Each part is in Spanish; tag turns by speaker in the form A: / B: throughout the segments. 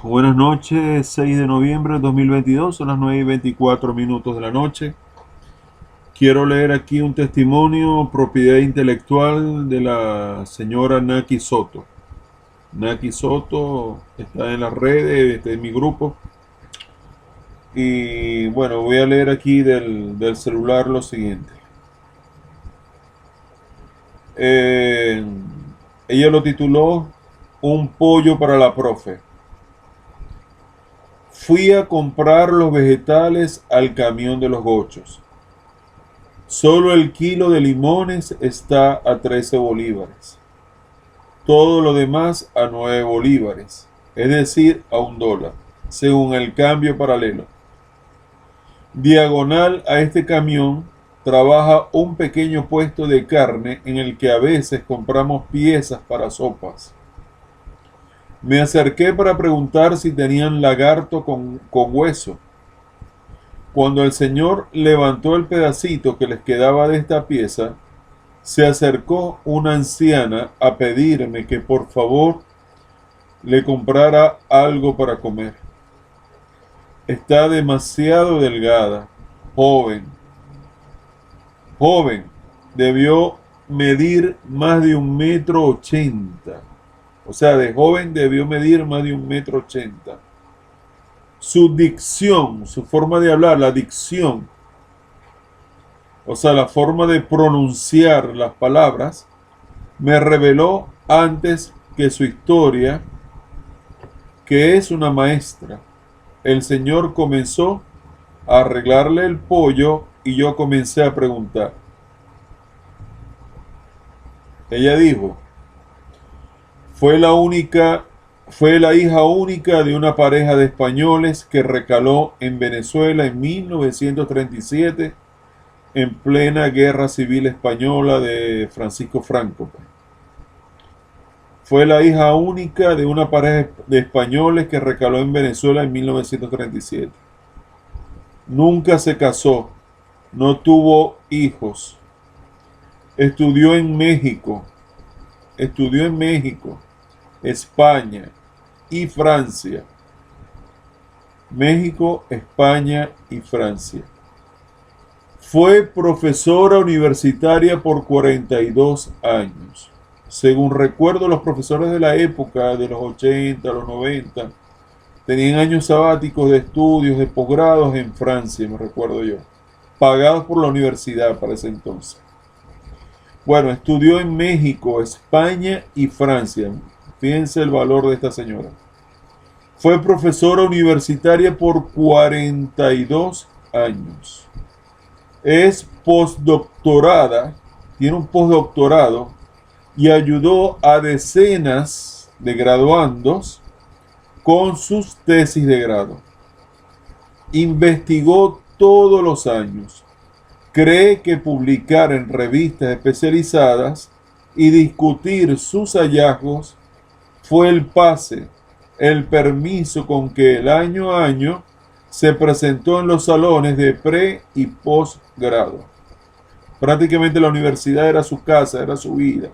A: Buenas noches, 6 de noviembre de 2022, son las 9:24 de la noche. Quiero leer aquí un testimonio, propiedad intelectual de la señora Naki Soto. Naki Soto está en las redes, está en mi grupo. Y bueno, voy a leer aquí del celular lo siguiente. Eh, Ella lo tituló Un pollo para la profe. Fui a comprar los vegetales al camión de los gochos. Solo el kilo de limones está a 13 bolívares. Todo lo demás a 9 bolívares, es decir, a $1, según el cambio paralelo. Diagonal a este camión trabaja un pequeño puesto de carne en el que a veces compramos piezas para sopas. Me acerqué para preguntar si tenían lagarto con hueso. Cuando el señor levantó el pedacito que les quedaba de esta pieza, se acercó una anciana a pedirme que por favor le comprara algo para comer. Está demasiado delgada, joven. Joven, debió medir más de 1,80 m. O sea, de joven debió medir más de 1,80 m. Su dicción, su forma de hablar, la dicción, o sea, la forma de pronunciar las palabras, me reveló antes que su historia que es una maestra. El señor comenzó a arreglarle el pollo y yo comencé a preguntar. Ella dijo, fue la hija única de una pareja de españoles que recaló en Venezuela en 1937 en plena guerra civil española de Francisco Franco. Fue la hija única de una pareja de españoles que recaló en Venezuela en 1937. Nunca se casó, no tuvo hijos. Estudió en México, España y Francia. México, España y Francia. Fue profesora universitaria por 42 años. Según recuerdo, los profesores de la época, de los 80, los 90, tenían años sabáticos de estudios, de posgrados en Francia, me recuerdo yo, pagados por la universidad para ese entonces. Bueno, estudió en México, España y Francia. Fíjense el valor de esta señora. Fue profesora universitaria por 42 años. Es postdoctorada, tiene un postdoctorado y ayudó a decenas de graduandos con sus tesis de grado. Investigó todos los años. Cree que publicar en revistas especializadas y discutir sus hallazgos fue el pase, el permiso con que el año a año se presentó en los salones de pre y posgrado. Prácticamente la universidad era su casa, era su vida,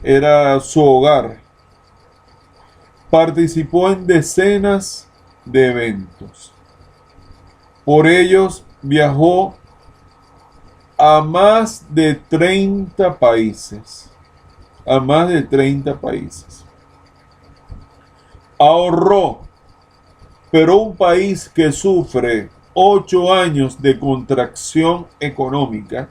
A: era su hogar. Participó en decenas de eventos. Por ellos viajó a más de 30 países. A más de 30 países. Ahorró, pero un país que sufre 8 años de contracción económica,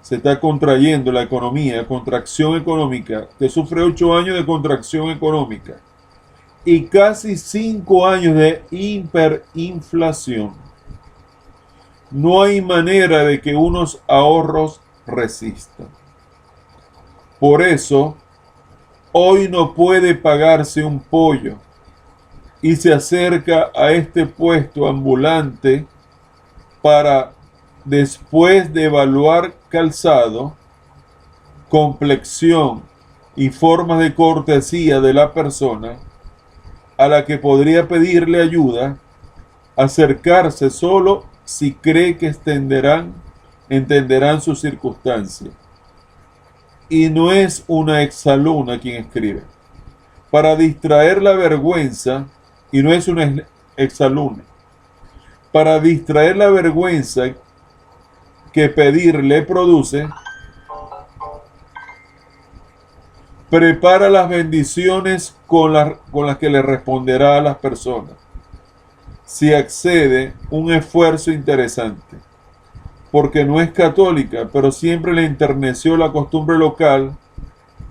A: se está contrayendo la economía, contracción económica, que sufre 8 años de contracción económica y casi 5 años de hiperinflación. No hay manera de que unos ahorros resistan. Por eso, hoy no puede pagarse un pollo y se acerca a este puesto ambulante para, después de evaluar calzado, complexión y formas de cortesía de la persona a la que podría pedirle ayuda, acercarse solo si cree que entenderán sus circunstancias. Y no es una exalumna quien escribe. para distraer la vergüenza, y no es una exalumna, para distraer la vergüenza que pedir le produce, prepara las bendiciones con las que le responderá a las personas. Si accede, un esfuerzo interesante, porque no es católica, pero siempre le enterneció la costumbre local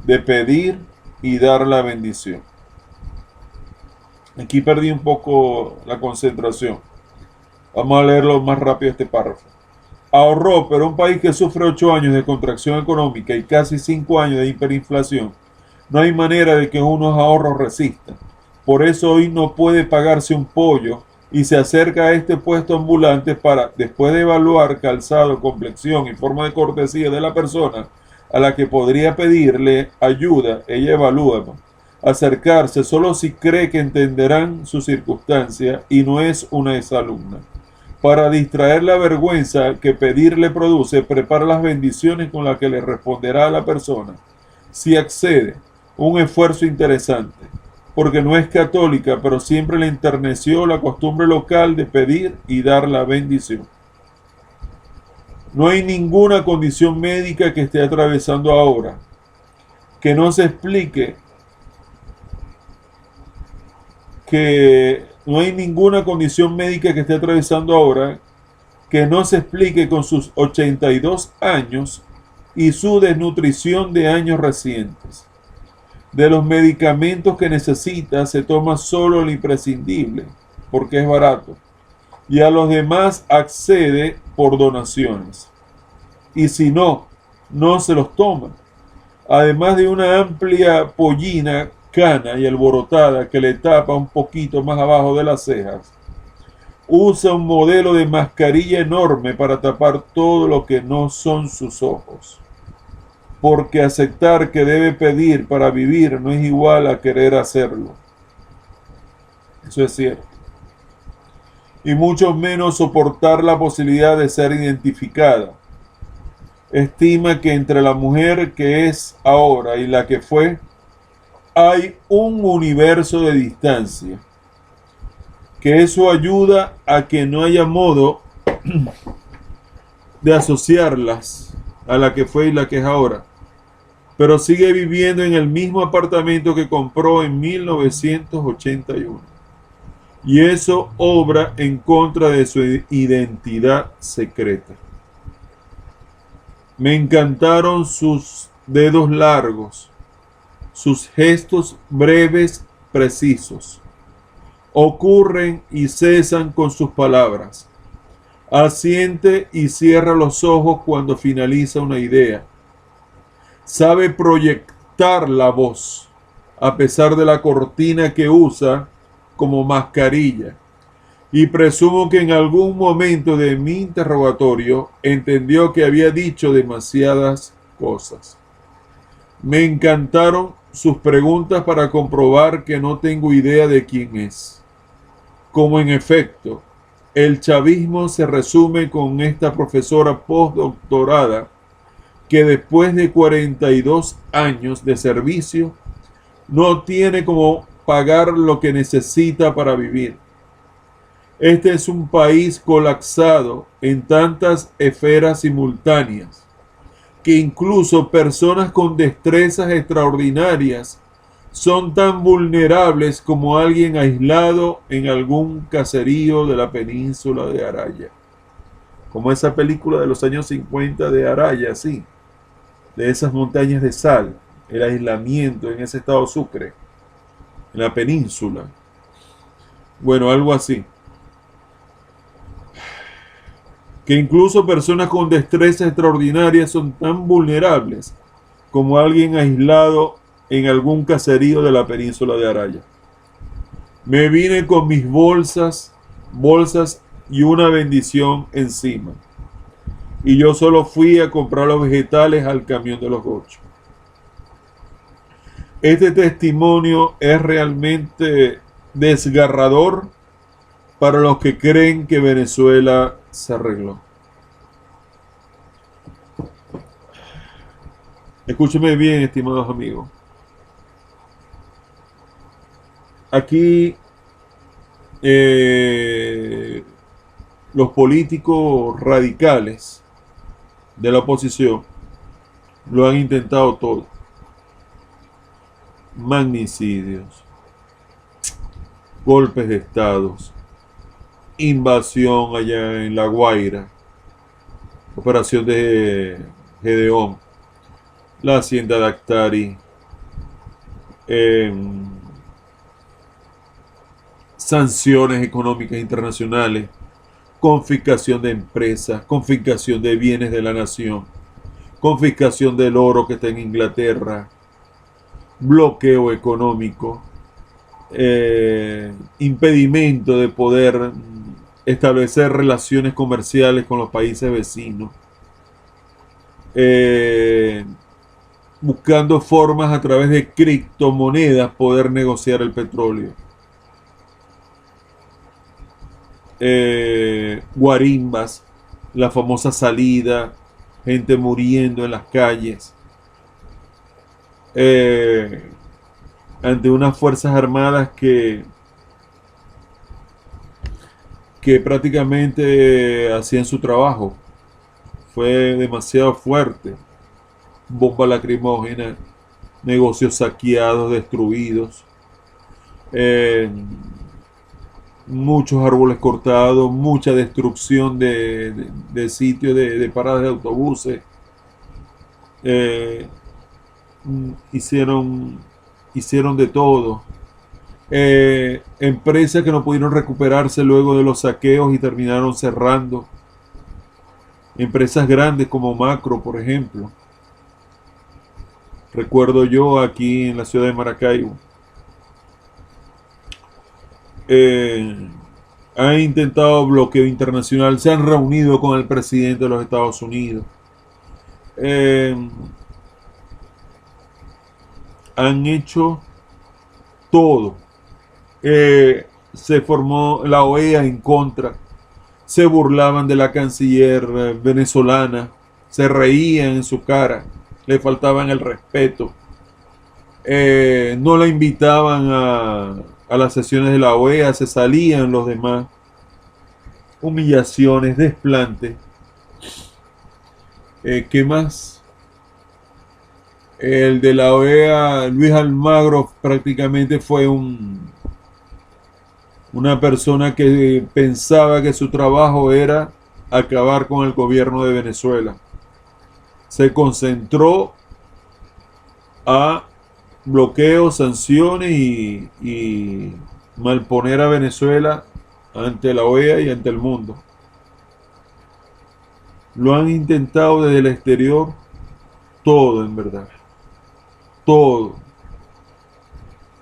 A: de pedir y dar la bendición. Aquí perdí un poco la concentración. Vamos a leerlo más rápido este párrafo. Ahorró, pero un país que sufre 8 años de contracción económica y casi 5 años de hiperinflación, no hay manera de que unos ahorros resistan. Por eso hoy no puede pagarse un pollo y se acerca a este puesto ambulante para, después de evaluar calzado, complexión y forma de cortesía de la persona a la que podría pedirle ayuda, ella evalúa, acercarse solo si cree que entenderán su circunstancia y no es una exalumna. Para distraer la vergüenza que pedir le produce, prepara las bendiciones con las que le responderá a la persona. Si accede, un esfuerzo interesante, porque no es católica, pero siempre le enterneció la costumbre local de pedir y dar la bendición. No hay ninguna condición médica que esté atravesando ahora que no se explique no hay ninguna condición médica que esté atravesando ahora que no se explique con sus 82 años y su desnutrición de años recientes. De los medicamentos que necesita se toma solo el imprescindible, porque es barato, y a los demás accede por donaciones. Y si no, no se los toma. Además de una amplia pollina cana y alborotada que le tapa un poquito más abajo de las cejas, usa un modelo de mascarilla enorme para tapar todo lo que no son sus ojos. Porque aceptar que debe pedir para vivir no es igual a querer hacerlo. Eso es cierto. Y mucho menos soportar la posibilidad de ser identificada. Estima que entre la mujer que es ahora y la que fue, hay un universo de distancia, que eso ayuda a que no haya modo de asociarlas a la que fue y la que es ahora, pero sigue viviendo en el mismo apartamento que compró en 1981, y eso obra en contra de su identidad secreta. Me encantaron sus dedos largos, sus gestos breves, precisos. Ocurren y cesan con sus palabras. Asiente y cierra los ojos cuando finaliza una idea. Sabe proyectar la voz, a pesar de la cortina que usa como mascarilla. Y presumo que en algún momento de mi interrogatorio entendió que había dicho demasiadas cosas. Me encantaron sus preguntas para comprobar que no tengo idea de quién es. Como en efecto, el chavismo se resume con esta profesora postdoctorada que después de 42 años de servicio no tiene como pagar lo que necesita para vivir. Este es un país colapsado en tantas esferas simultáneas, que incluso personas con destrezas extraordinarias son tan vulnerables como alguien aislado en algún caserío de la península de Araya. Como esa película de los años 50 de Araya, sí, de esas montañas de sal, el aislamiento en ese estado Sucre, en la península. Bueno, algo así. Que incluso personas con destrezas extraordinarias son tan vulnerables como alguien aislado en algún caserío de la península de Araya. Me vine con mis bolsas y una bendición encima. Y yo solo fui a comprar los vegetales al camión de los gochos. Este testimonio es realmente desgarrador para los que creen que Venezuela se arregló. Escúcheme bien, estimados amigos. aquí los políticos radicales de la oposición lo han intentado todo. Magnicidios, golpes de estados, invasión allá en La Guaira, operación de Gedeón, la hacienda de Actari, sanciones económicas internacionales, confiscación de empresas, confiscación de bienes de la nación, confiscación del oro que está en Inglaterra, bloqueo económico, impedimento de poder establecer relaciones comerciales con los países vecinos, buscando formas a través de criptomonedas poder negociar el petróleo. Guarimbas, la famosa salida, gente muriendo en las calles, ante unas fuerzas armadas que prácticamente hacían su trabajo. Fue demasiado fuerte. Bomba lacrimógena, negocios saqueados, destruidos, muchos árboles cortados, mucha destrucción de sitios de paradas de autobuses. Hicieron de todo. Empresas que no pudieron recuperarse luego de los saqueos y terminaron cerrando. Empresas grandes como Macro, por ejemplo. Recuerdo yo aquí en la ciudad de Maracaibo. Han intentado bloqueo internacional, se han reunido con el presidente de los Estados Unidos. Han hecho todo. Se formó la OEA en contra. Se burlaban de la canciller venezolana. Se reían en su cara. Le faltaban el respeto. No la invitaban a las sesiones de la OEA. Se salían los demás. Humillaciones, desplantes. ¿Qué más? El de la OEA, Luis Almagro, prácticamente fue una persona que pensaba que su trabajo era acabar con el gobierno de Venezuela. Se concentró a bloqueos, sanciones y malponer a Venezuela ante la OEA y ante el mundo. Lo han intentado desde el exterior todo, en verdad. Todo.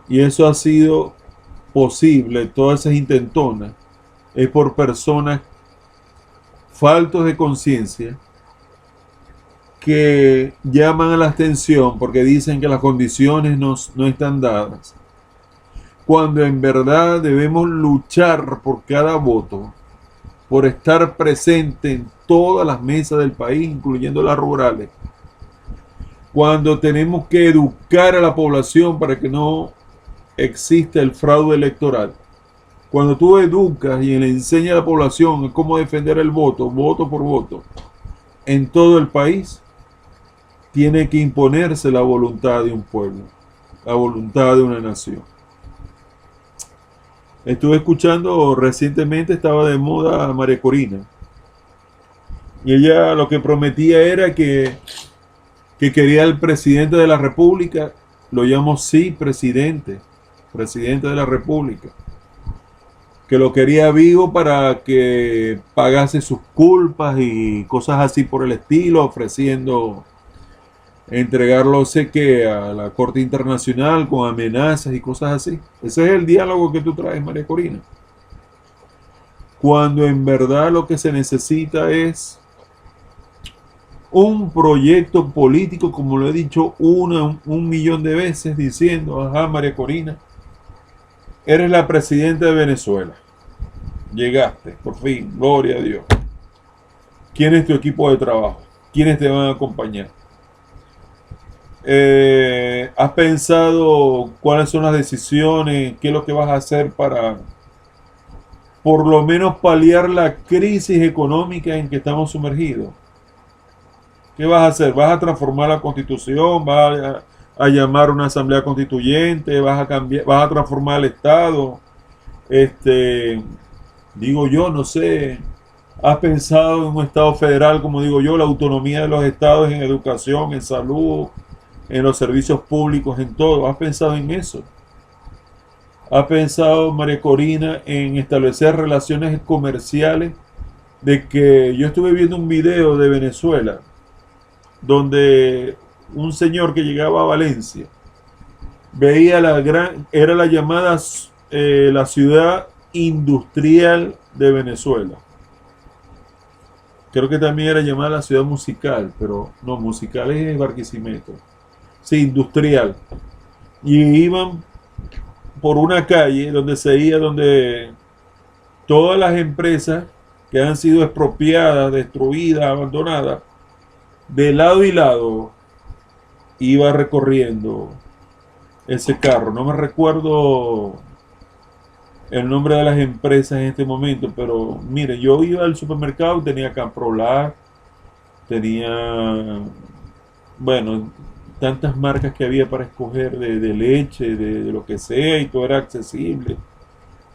A: Y eso ha sido posible, todas esas intentonas, es por personas faltos de conciencia que llaman a la atención porque dicen que las condiciones no están dadas, cuando en verdad debemos luchar por cada voto, por estar presente en todas las mesas del país, incluyendo las rurales, cuando tenemos que educar a la población para que no exista el fraude electoral. Cuando tú educas y le enseñas a la población cómo defender el voto, voto por voto, en todo el país, tiene que imponerse la voluntad de un pueblo, la voluntad de una nación. Estuve escuchando recientemente, estaba de moda María Corina, y ella lo que prometía era que quería el presidente de la República. Lo llamo presidente de la República, que lo quería vivo para que pagase sus culpas y cosas así por el estilo, ofreciendo entregarlo, sé que a la Corte Internacional con amenazas y cosas así. Ese es el diálogo que tú traes, María Corina, cuando en verdad lo que se necesita es un proyecto político, como lo he dicho un millón de veces, diciendo: ajá, María Corina, eres la presidenta de Venezuela, llegaste, por fin, gloria a Dios. ¿Quién es tu equipo de trabajo? ¿Quiénes te van a acompañar? ¿Has pensado cuáles son las decisiones? ¿Qué es lo que vas a hacer para por lo menos paliar la crisis económica en que estamos sumergidos? ¿Qué vas a hacer? ¿Vas a transformar la constitución? ¿Vas a llamar a una asamblea constituyente? ¿Vas a cambiar, vas a transformar el Estado? Este, digo yo, no sé. ¿Has pensado en un Estado federal, como digo yo, la autonomía de los estados en educación, en salud, en los servicios públicos, en todo? ¿Has pensado en eso? ¿Ha pensado María Corina en establecer relaciones comerciales? De que yo estuve viendo un video de Venezuela donde un señor que llegaba a Valencia veía era la llamada la ciudad industrial de Venezuela. Creo que también era llamada la ciudad musical, pero no, musical es Barquisimeto. Sí, industrial. Y iban por una calle donde se iba, donde todas las empresas que han sido expropiadas, destruidas, abandonadas, de lado y lado iba recorriendo ese carro. No me recuerdo el nombre de las empresas en este momento, pero mire, yo iba al supermercado y tenía Camprolar, tenía, bueno, tantas marcas que había para escoger de leche, de lo que sea, y todo era accesible.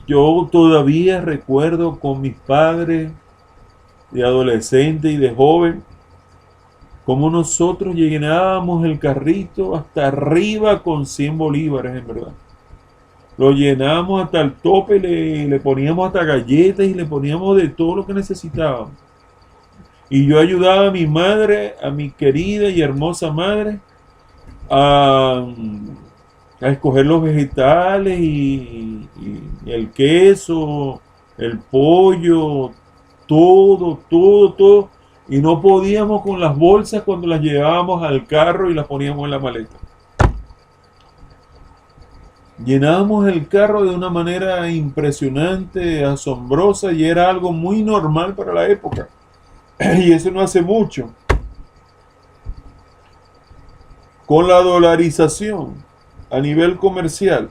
A: Yo todavía recuerdo con mis padres de adolescente y de joven, como nosotros llenábamos el carrito hasta arriba con 100 bolívares, en verdad. Lo llenábamos hasta el tope, le poníamos hasta galletas y le poníamos de todo lo que necesitábamos. Y yo ayudaba a mi madre, a mi querida y hermosa madre, a, a escoger los vegetales y el queso, el pollo, todo. Y no podíamos con las bolsas cuando las llevábamos al carro y las poníamos en la maleta. Llenábamos el carro de una manera impresionante, asombrosa, y era algo muy normal para la época. Y eso no hace mucho. Con la dolarización a nivel comercial,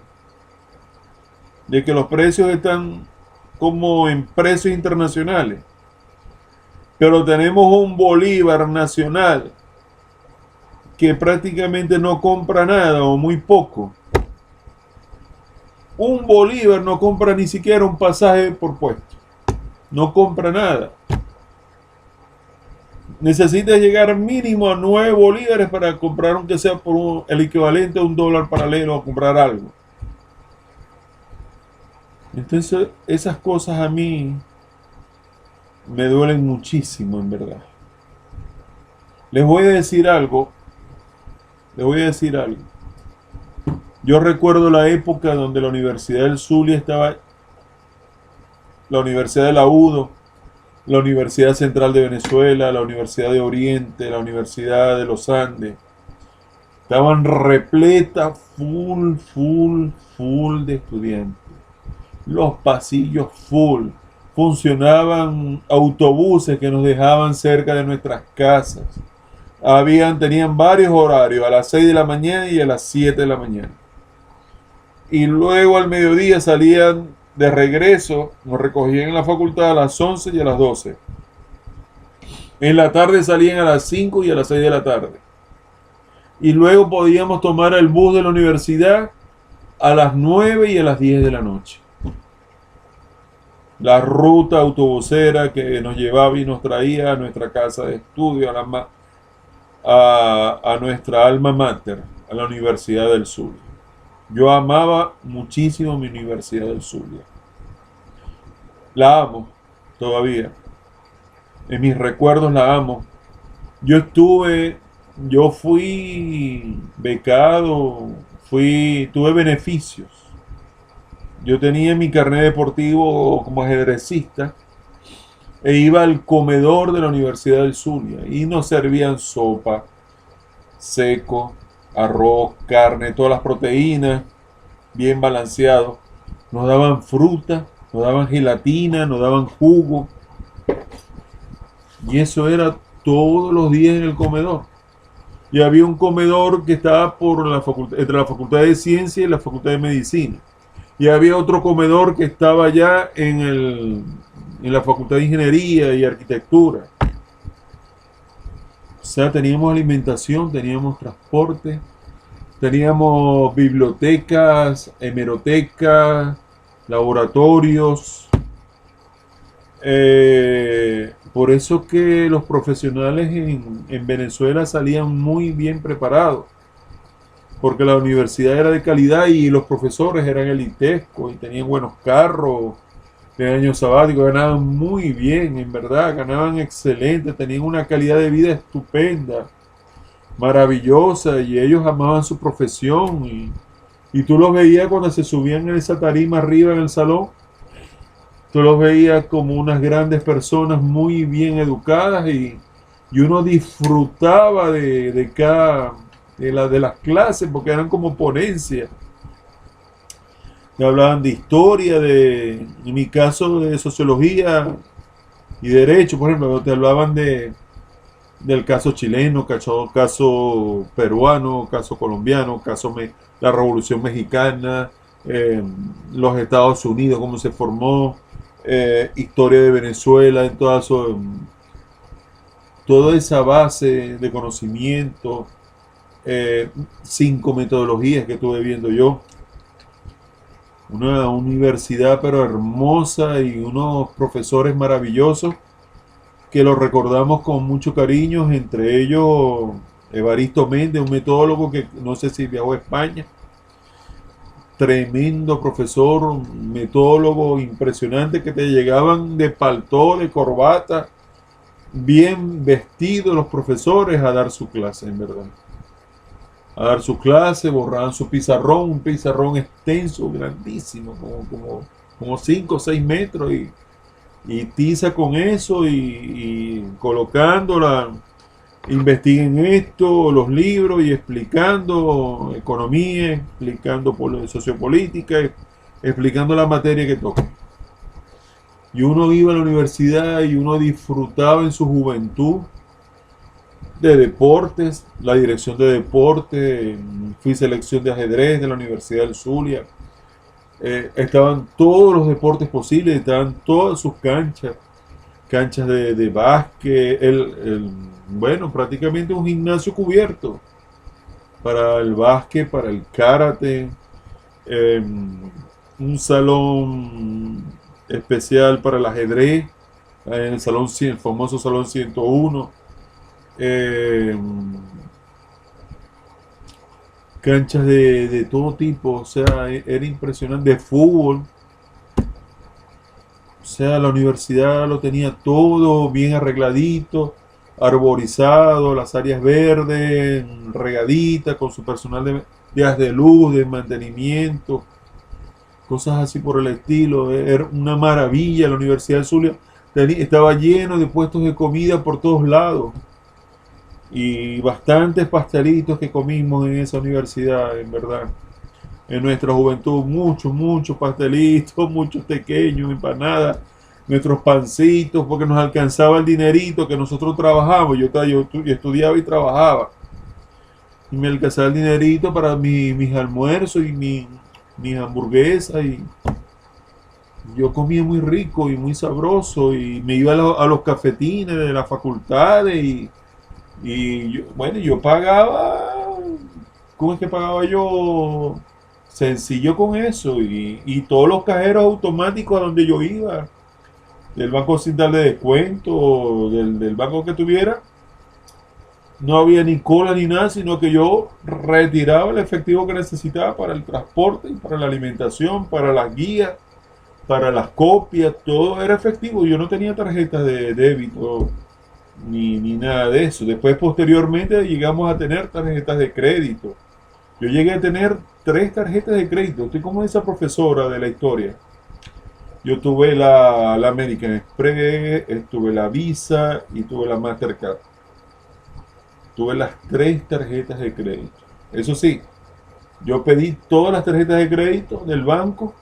A: de que los precios están como en precios internacionales, pero tenemos un bolívar nacional que prácticamente no compra nada o muy poco. Un bolívar no compra ni siquiera un pasaje por puesto. No compra nada. Necesitas llegar mínimo a 9 bolívares para comprar, aunque sea por el equivalente a $1 paralelo, a comprar algo. Entonces, esas cosas a mí me duelen muchísimo, en verdad. Les voy a decir algo. Yo recuerdo la época donde la Universidad del Zulia estaba, la Universidad de la UDO, la Universidad Central de Venezuela, la Universidad de Oriente, la Universidad de los Andes. Estaban repletas, full de estudiantes. Los pasillos full. Funcionaban autobuses que nos dejaban cerca de nuestras casas. Tenían varios horarios, a las 6 de la mañana y a las 7 de la mañana. Y luego al mediodía salían de regreso, nos recogían en la facultad a las 11 y a las 12. En la tarde salían a las 5 y a las 6 de la tarde. Y luego podíamos tomar el bus de la universidad a las 9 y a las 10 de la noche. La ruta autobusera que nos llevaba y nos traía a nuestra casa de estudio, a nuestra alma mater, a la Universidad del Zulia. Yo amaba muchísimo mi Universidad del Zulia. La amo todavía. En mis recuerdos la amo. Yo fui becado, tuve beneficios. Yo tenía mi carnet deportivo como ajedrecista e iba al comedor de la Universidad del Zulia y nos servían sopa, seco, arroz, carne, todas las proteínas, bien balanceado. Nos daban fruta, nos daban gelatina, nos daban jugo. Y eso era todos los días en el comedor. y había un comedor que estaba entre la Facultad de Ciencia y la Facultad de Medicina. Y había otro comedor que estaba allá en la Facultad de Ingeniería y Arquitectura. O sea, teníamos alimentación, teníamos transporte, teníamos bibliotecas, hemerotecas, laboratorios. Por eso que los profesionales en Venezuela salían muy bien preparados, porque la universidad era de calidad y los profesores eran elitescos y tenían buenos carros de año sabático, ganaban muy bien, en verdad, ganaban excelente, tenían una calidad de vida estupenda, maravillosa, y ellos amaban su profesión, y tú los veías cuando se subían en esa tarima arriba en el salón, tú los veías como unas grandes personas muy bien educadas, y uno disfrutaba de cada de las clases porque eran como ponencias. Te hablaban de historia, en mi caso de sociología y derecho, por ejemplo, te hablaban del caso chileno, caso peruano, caso colombiano, la Revolución Mexicana, los Estados Unidos, cómo se formó, historia de Venezuela, en toda esa base de conocimiento, 5 metodologías que estuve viendo yo. Una universidad pero hermosa y unos profesores maravillosos que los recordamos con mucho cariño, entre ellos Evaristo Méndez, un metodólogo que no sé si viajó a España, tremendo profesor, un metodólogo impresionante, que te llegaban de paltó, de corbata, bien vestidos los profesores a dar su clase, en verdad. A dar su clase, borraban su pizarrón, un pizarrón extenso, grandísimo, como 5 o 6 metros, y tiza con eso y colocándola, investiguen esto, los libros, y explicando economía, explicando sociopolítica, explicando la materia que toca. Y uno iba a la universidad y uno disfrutaba en su juventud de deportes, la dirección de deporte, fui selección de ajedrez de la Universidad del Zulia. Estaban todos los deportes posibles, estaban todas sus canchas de básquet, bueno, prácticamente un gimnasio cubierto para el básquet, para el karate, un salón especial para el ajedrez, en el famoso salón 101. Canchas de todo tipo, o sea, era impresionante, de fútbol. O sea, la universidad lo tenía todo bien arregladito, arborizado, las áreas verdes, regaditas, con su personal de luz, de mantenimiento, cosas así por el estilo. Era una maravilla. La Universidad de Zulia estaba lleno de puestos de comida por todos lados, y bastantes pastelitos que comimos en esa universidad, en verdad. En nuestra juventud, muchos pastelitos, muchos pequeños, empanadas, nuestros pancitos, porque nos alcanzaba el dinerito que nosotros trabajábamos. Yo estudiaba y trabajaba, y me alcanzaba el dinerito para mis almuerzos y mis hamburguesas, y yo comía muy rico y muy sabroso, y me iba a los cafetines de las facultades, bueno, yo pagaba. ¿Cómo es que pagaba yo? Sencillo con eso, y todos los cajeros automáticos a donde yo iba, del banco sin darle descuento, del banco que tuviera, no había ni cola ni nada, sino que yo retiraba el efectivo que necesitaba para el transporte, para la alimentación, para las guías, para las copias. Todo era efectivo. Yo no tenía tarjetas de débito ni nada de eso. Después, posteriormente, llegamos a tener tarjetas de crédito. Yo llegué a tener 3 tarjetas de crédito. Estoy como esa profesora de la historia. Yo tuve la American Express, tuve la Visa y tuve la Mastercard. Tuve las 3 tarjetas de crédito. Eso sí, yo pedí todas las tarjetas de crédito del banco,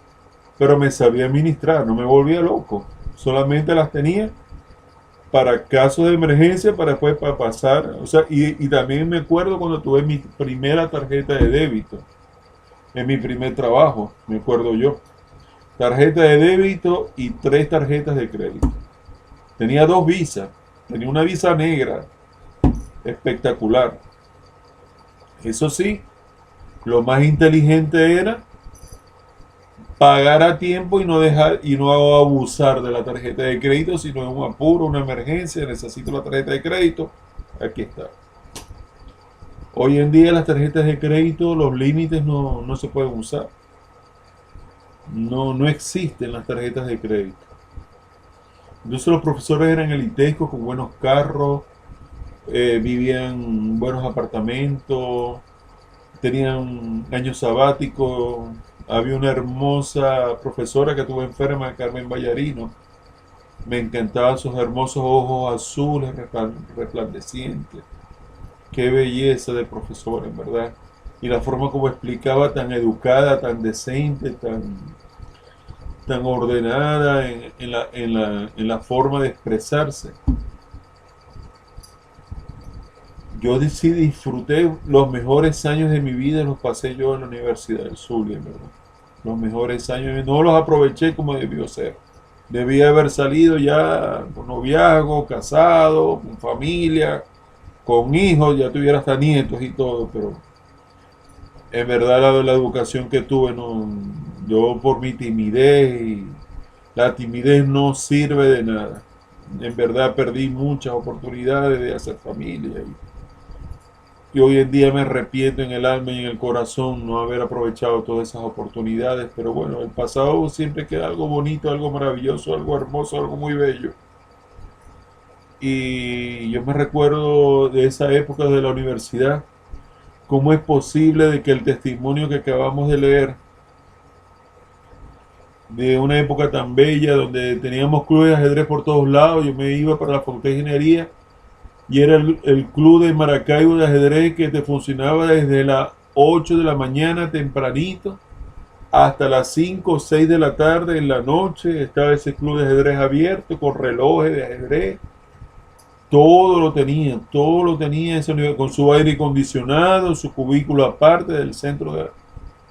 A: pero me sabía administrar, no me volvía loco. Solamente las tenía para casos de emergencia, para después para pasar, o sea, y también me acuerdo cuando tuve mi primera tarjeta de débito, en mi primer trabajo, me acuerdo yo. Tarjeta de débito y 3 tarjetas de crédito. Tenía 2 visas, tenía una visa negra, espectacular. Eso sí, lo más inteligente era pagar a tiempo y no dejar y no abusar de la tarjeta de crédito, sino en un apuro, una emergencia, necesito la tarjeta de crédito, aquí está. Hoy en día las tarjetas de crédito, los límites no se pueden usar. No existen las tarjetas de crédito. Entonces los profesores eran elitescos, con buenos carros, vivían en buenos apartamentos, tenían años sabáticos. Había una hermosa profesora que tuve enferma, Carmen Vallarino. Me encantaban sus hermosos ojos azules, resplandecientes. Qué belleza de profesora, en verdad. Y la forma como explicaba, tan educada, tan decente, tan ordenada en la forma de expresarse. Yo sí disfruté los mejores años de mi vida, los pasé yo en la Universidad del Zulia, en verdad. Los mejores años, no los aproveché como debió ser. Debía haber salido ya con noviazgo, casado, con familia, con hijos, ya tuviera hasta nietos y todo, pero en verdad la educación que tuve, no, yo por mi timidez, y la timidez no sirve de nada. En verdad perdí muchas oportunidades de hacer familia y hoy en día me arrepiento en el alma y en el corazón no haber aprovechado todas esas oportunidades, pero bueno, el pasado siempre queda algo bonito, algo maravilloso, algo hermoso, algo muy bello. Y yo me recuerdo de esa época de la universidad. ¿Cómo es posible de que el testimonio que acabamos de leer, de una época tan bella donde teníamos clubes de ajedrez por todos lados? Yo me iba para la Facultad de Ingeniería y era el club de Maracaibo de ajedrez que te funcionaba desde las 8 de la mañana tempranito hasta las 5 o 6 de la tarde en la noche. Estaba ese club de ajedrez abierto con relojes de ajedrez. Todo lo tenía ese nivel, con su aire acondicionado, su cubículo aparte del centro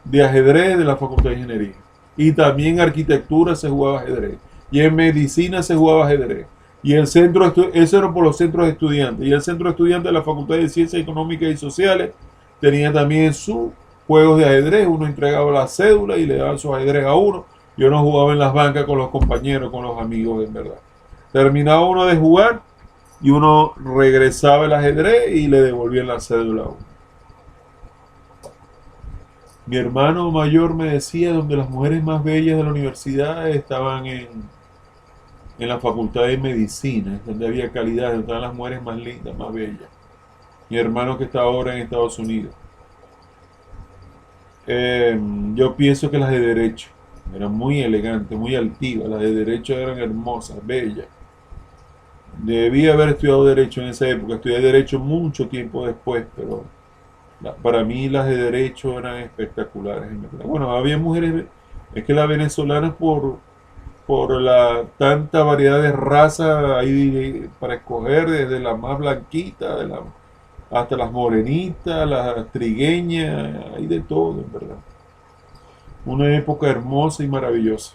A: de ajedrez de la Facultad de Ingeniería. Y también en arquitectura se jugaba ajedrez. Y en medicina se jugaba ajedrez. Y el centro, eso era por los centros de estudiantes. Y el centro de estudiantes de la Facultad de Ciencias Económicas y Sociales tenía también sus juegos de ajedrez. Uno entregaba la cédula y le daban su ajedrez a uno. Yo no jugaba en las bancas con los compañeros, con los amigos, en verdad. Terminaba uno de jugar y uno regresaba el ajedrez y le devolvían la cédula a uno. Mi hermano mayor me decía donde las mujeres más bellas de la universidad estaban en la facultad de medicina, donde había calidad, donde estaban las mujeres más lindas, más bellas. Mi hermano que está ahora en Estados Unidos. Yo pienso que las de derecho eran muy elegantes, muy altivas. Las de derecho eran hermosas, bellas. Debí haber estudiado derecho en esa época. Estudié derecho mucho tiempo después, pero para mí las de derecho eran espectaculares. Bueno, había mujeres, es que las venezolanas por la tanta variedad de razas ahí para escoger, desde la más blanquita hasta las morenitas, las trigueñas, hay de todo, en verdad. Una época hermosa y maravillosa.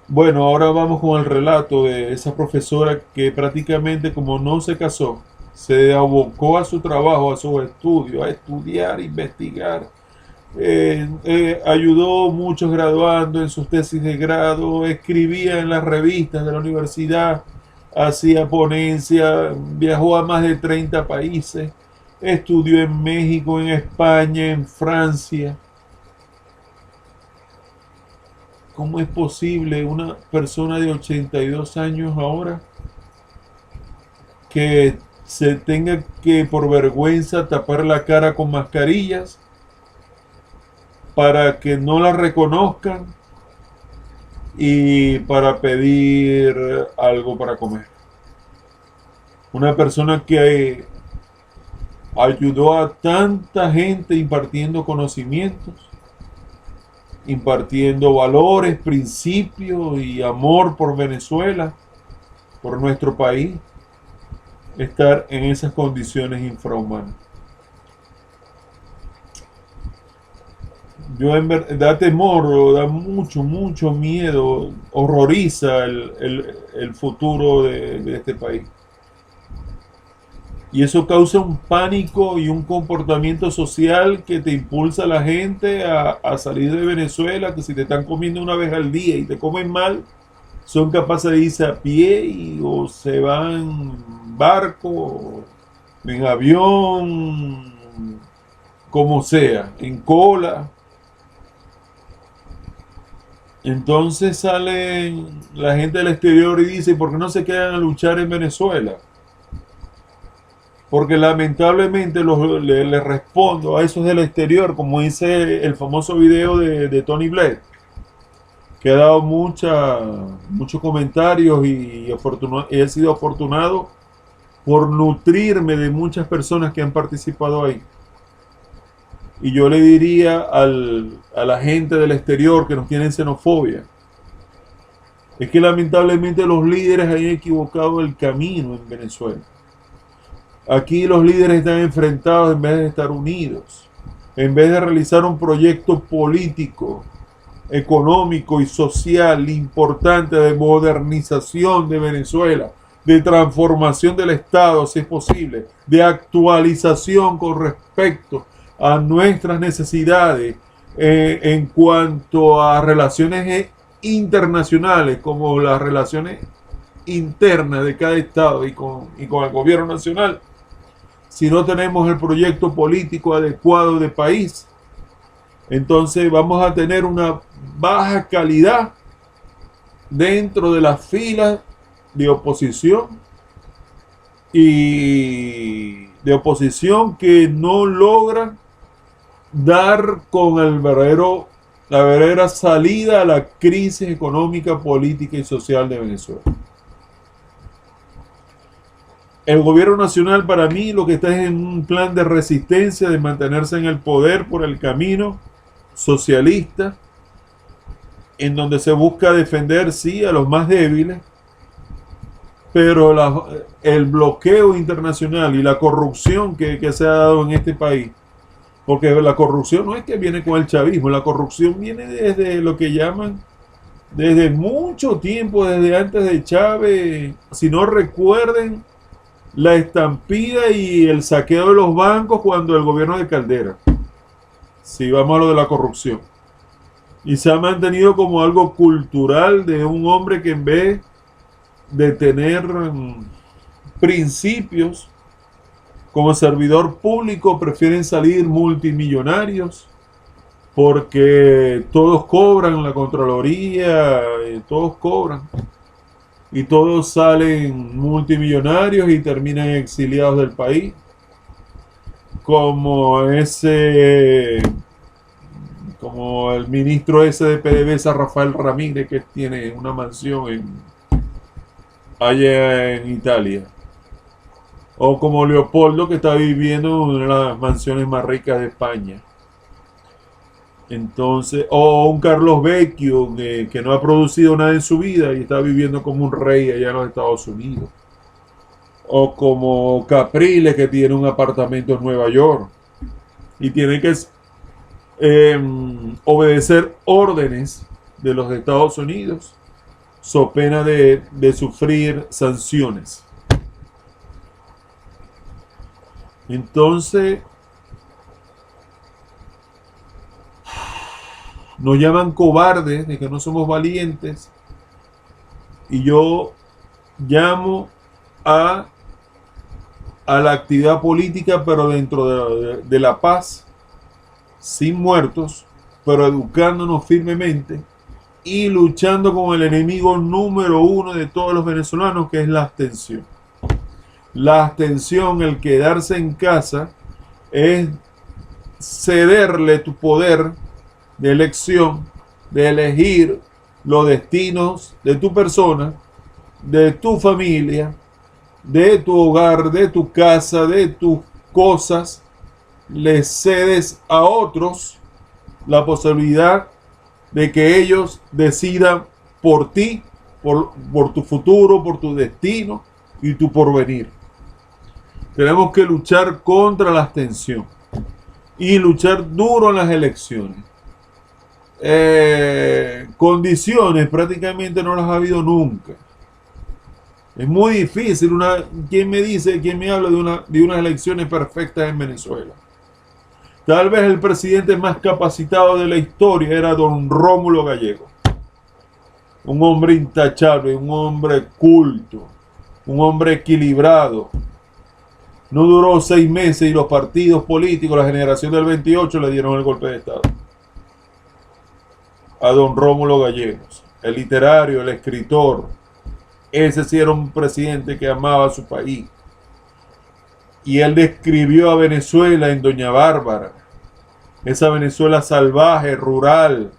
A: Bueno, ahora vamos con el relato de esa profesora que prácticamente, como no se casó, se abocó a su trabajo, a sus estudios, a estudiar, investigar. Ayudó a muchos graduandos en sus tesis de grado, escribía en las revistas de la universidad, hacía ponencia, viajó a más de 30 países, estudió en México, en España, en Francia. ¿Cómo es posible una persona de 82 años ahora que se tenga que por vergüenza tapar la cara con mascarillas para que no la reconozcan y para pedir algo para comer? Una persona que ayudó a tanta gente impartiendo conocimientos impartiendo valores, principios y amor por Venezuela, por nuestro país, estar en esas condiciones infrahumanas. Da temor, da mucho miedo, horroriza el futuro de este país. Y eso causa un pánico y un comportamiento social que te impulsa a la gente a salir de Venezuela, que si te están comiendo una vez al día y te comen mal, son capaces de irse a pie o se van en barco, en avión, como sea, en cola. Entonces sale la gente del exterior y dice, ¿por qué no se quedan a luchar en Venezuela? Porque lamentablemente le respondo a esos del exterior, como dice el famoso video de Tony Blair, que ha dado muchos comentarios y he sido afortunado por nutrirme de muchas personas que han participado ahí. Y yo le diría a la gente del exterior que nos tienen xenofobia, es que lamentablemente los líderes han equivocado el camino en Venezuela. Aquí los líderes están enfrentados en vez de estar unidos, en vez de realizar un proyecto político, económico y social importante de modernización de Venezuela, de transformación del Estado, si es posible, de actualización con respecto a nuestras necesidades en cuanto a relaciones internacionales, como las relaciones internas de cada Estado y con el gobierno nacional. Si no tenemos el proyecto político adecuado de país, entonces vamos a tener una baja calidad dentro de las filas de oposición y de oposición que no logra dar con la verdadera salida a la crisis económica, política y social de Venezuela. El gobierno nacional, para mí, lo que está es en un plan de resistencia, de mantenerse en el poder por el camino socialista, en donde se busca defender, sí, a los más débiles, pero el bloqueo internacional y la corrupción que se ha dado en este país, porque la corrupción no es que viene con el chavismo, la corrupción viene desde lo que llaman, desde mucho tiempo, desde antes de Chávez. Si no recuerden la estampida y el saqueo de los bancos cuando el gobierno de Caldera. Si vamos a lo de la corrupción. Y se ha mantenido como algo cultural de un hombre que en vez de tener principios como servidor público prefieren salir multimillonarios porque todos cobran, la Contraloría, todos cobran. Y todos salen multimillonarios y terminan exiliados del país. Como el ministro ese de PDVSA, Rafael Ramírez, que tiene una mansión allá en Italia. O como Leopoldo, que está viviendo en una de las mansiones más ricas de España. Entonces, o un Carlos Vecchio que no ha producido nada en su vida y está viviendo como un rey allá en los Estados Unidos. O como Capriles, que tiene un apartamento en Nueva York y tiene que obedecer órdenes de los Estados Unidos, so pena de sufrir sanciones. Entonces, nos llaman cobardes, de que no somos valientes, y yo llamo a la actividad política, pero dentro de la paz, sin muertos, pero educándonos firmemente y luchando con el enemigo número uno de todos los venezolanos, que es la abstención. La abstención, el quedarse en casa, es cederle tu poder de elección, de elegir los destinos de tu persona, de tu familia, de tu hogar, de tu casa, de tus cosas. Le cedes a otros la posibilidad de que ellos decidan por ti, por tu futuro, por tu destino y tu porvenir. Tenemos que luchar contra la abstención y luchar duro en las elecciones. Condiciones prácticamente no las ha habido nunca. Es muy difícil. ¿Quién me habla de unas elecciones perfectas en Venezuela? Tal vez el presidente más capacitado de la historia era don Rómulo Gallego. Un hombre intachable, un hombre culto, un hombre equilibrado. No duró 6 meses y los partidos políticos, la generación del 28, le dieron el golpe de Estado a don Rómulo Gallegos, el literario, el escritor. Ese sí era un presidente que amaba a su país. Y él describió a Venezuela en Doña Bárbara, esa Venezuela salvaje, rural,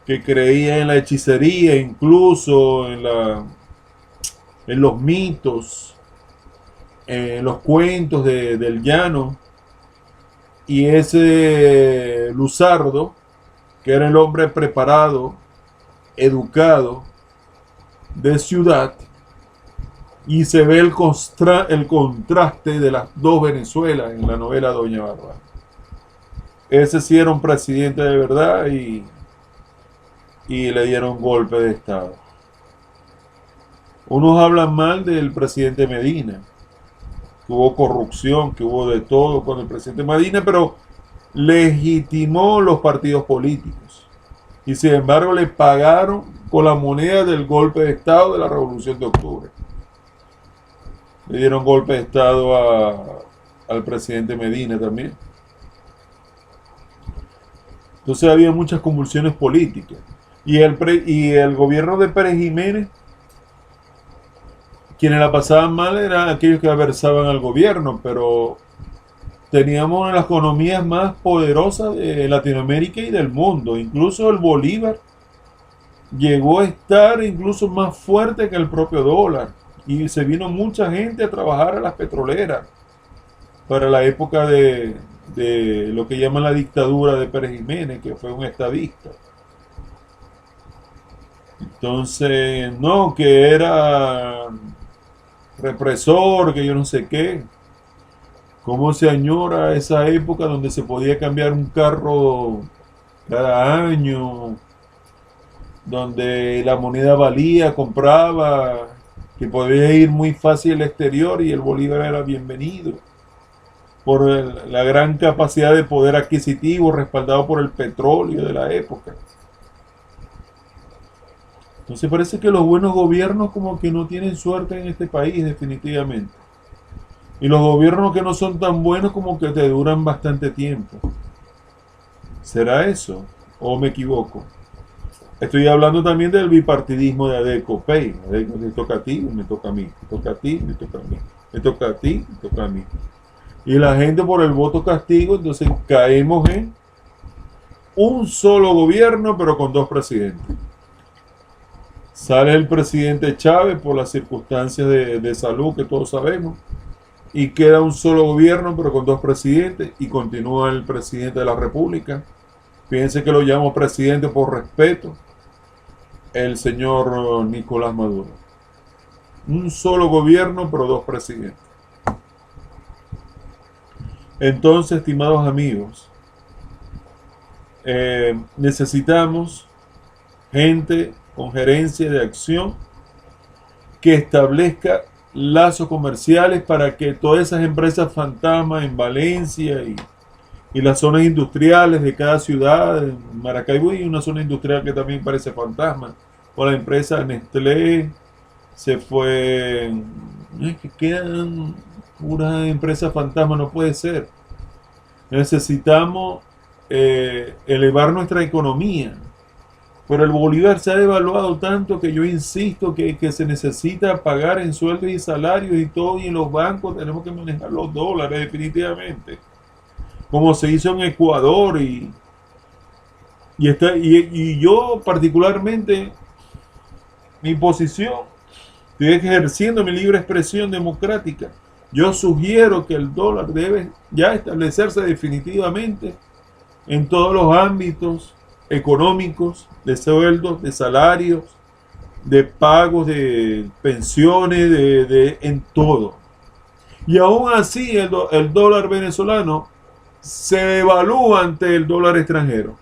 A: que creía en la hechicería, incluso en los mitos, en los cuentos del llano. Y ese Luzardo, que era el hombre preparado, educado, de ciudad, y se ve el contraste de las dos Venezuelas en la novela Doña Bárbara. Ese sí era un presidente de verdad y le dieron golpe de Estado. Unos hablan mal del presidente Medina, que hubo corrupción, que hubo de todo con el presidente Medina, pero legitimó los partidos políticos y sin embargo le pagaron con la moneda del golpe de Estado de la Revolución de Octubre. Le dieron golpe de Estado al presidente Medina también. Entonces había muchas convulsiones políticas y el gobierno de Pérez Jiménez, quienes la pasaban mal eran aquellos que adversaban al gobierno, pero teníamos una de las economías más poderosas de Latinoamérica y del mundo. Incluso el bolívar llegó a estar incluso más fuerte que el propio dólar. Y se vino mucha gente a trabajar a las petroleras para la época de lo que llaman la dictadura de Pérez Jiménez, que fue un estadista. Entonces, no, que era represor, que yo no sé qué. ¿Cómo se añora esa época donde se podía cambiar un carro cada año? Donde la moneda valía, compraba, que podía ir muy fácil al exterior y el bolívar era bienvenido por la gran capacidad de poder adquisitivo respaldado por el petróleo de la época. Entonces parece que los buenos gobiernos como que no tienen suerte en este país definitivamente. Y los gobiernos que no son tan buenos como que te duran bastante tiempo. ¿Será eso? ¿O me equivoco? Estoy hablando también del bipartidismo de Adeco-Pey. Adeco, me toca a ti, me toca a mí. Me toca a ti, me toca a mí. Me toca a ti, me toca a mí. Y la gente por el voto castigo, entonces caemos en un solo gobierno, pero con dos presidentes. Sale el presidente Chávez por las circunstancias de salud que todos sabemos. Y queda un solo gobierno, pero con dos presidentes. Y continúa el presidente de la República. Fíjense que lo llamo presidente por respeto. El señor Nicolás Maduro. Un solo gobierno, pero dos presidentes. Entonces, estimados amigos, necesitamos gente con gerencia de acción que establezca lazos comerciales para que todas esas empresas fantasmas en Valencia y las zonas industriales de cada ciudad, en Maracaibo hay una zona industrial que también parece fantasma, o la empresa Nestlé se fue, es que quedan puras empresas fantasmas, no puede ser. Necesitamos elevar nuestra economía, pero el bolívar se ha devaluado tanto que yo insisto que se necesita pagar en sueldos y salarios y todo, y en los bancos tenemos que manejar los dólares definitivamente, como se hizo en Ecuador y yo particularmente, mi posición, estoy ejerciendo mi libre expresión democrática. Yo sugiero que el dólar debe ya establecerse definitivamente en todos los ámbitos económicos, de sueldos, de salarios, de pagos, de pensiones, en todo. Y aún así el dólar venezolano se evalúa ante el dólar extranjero.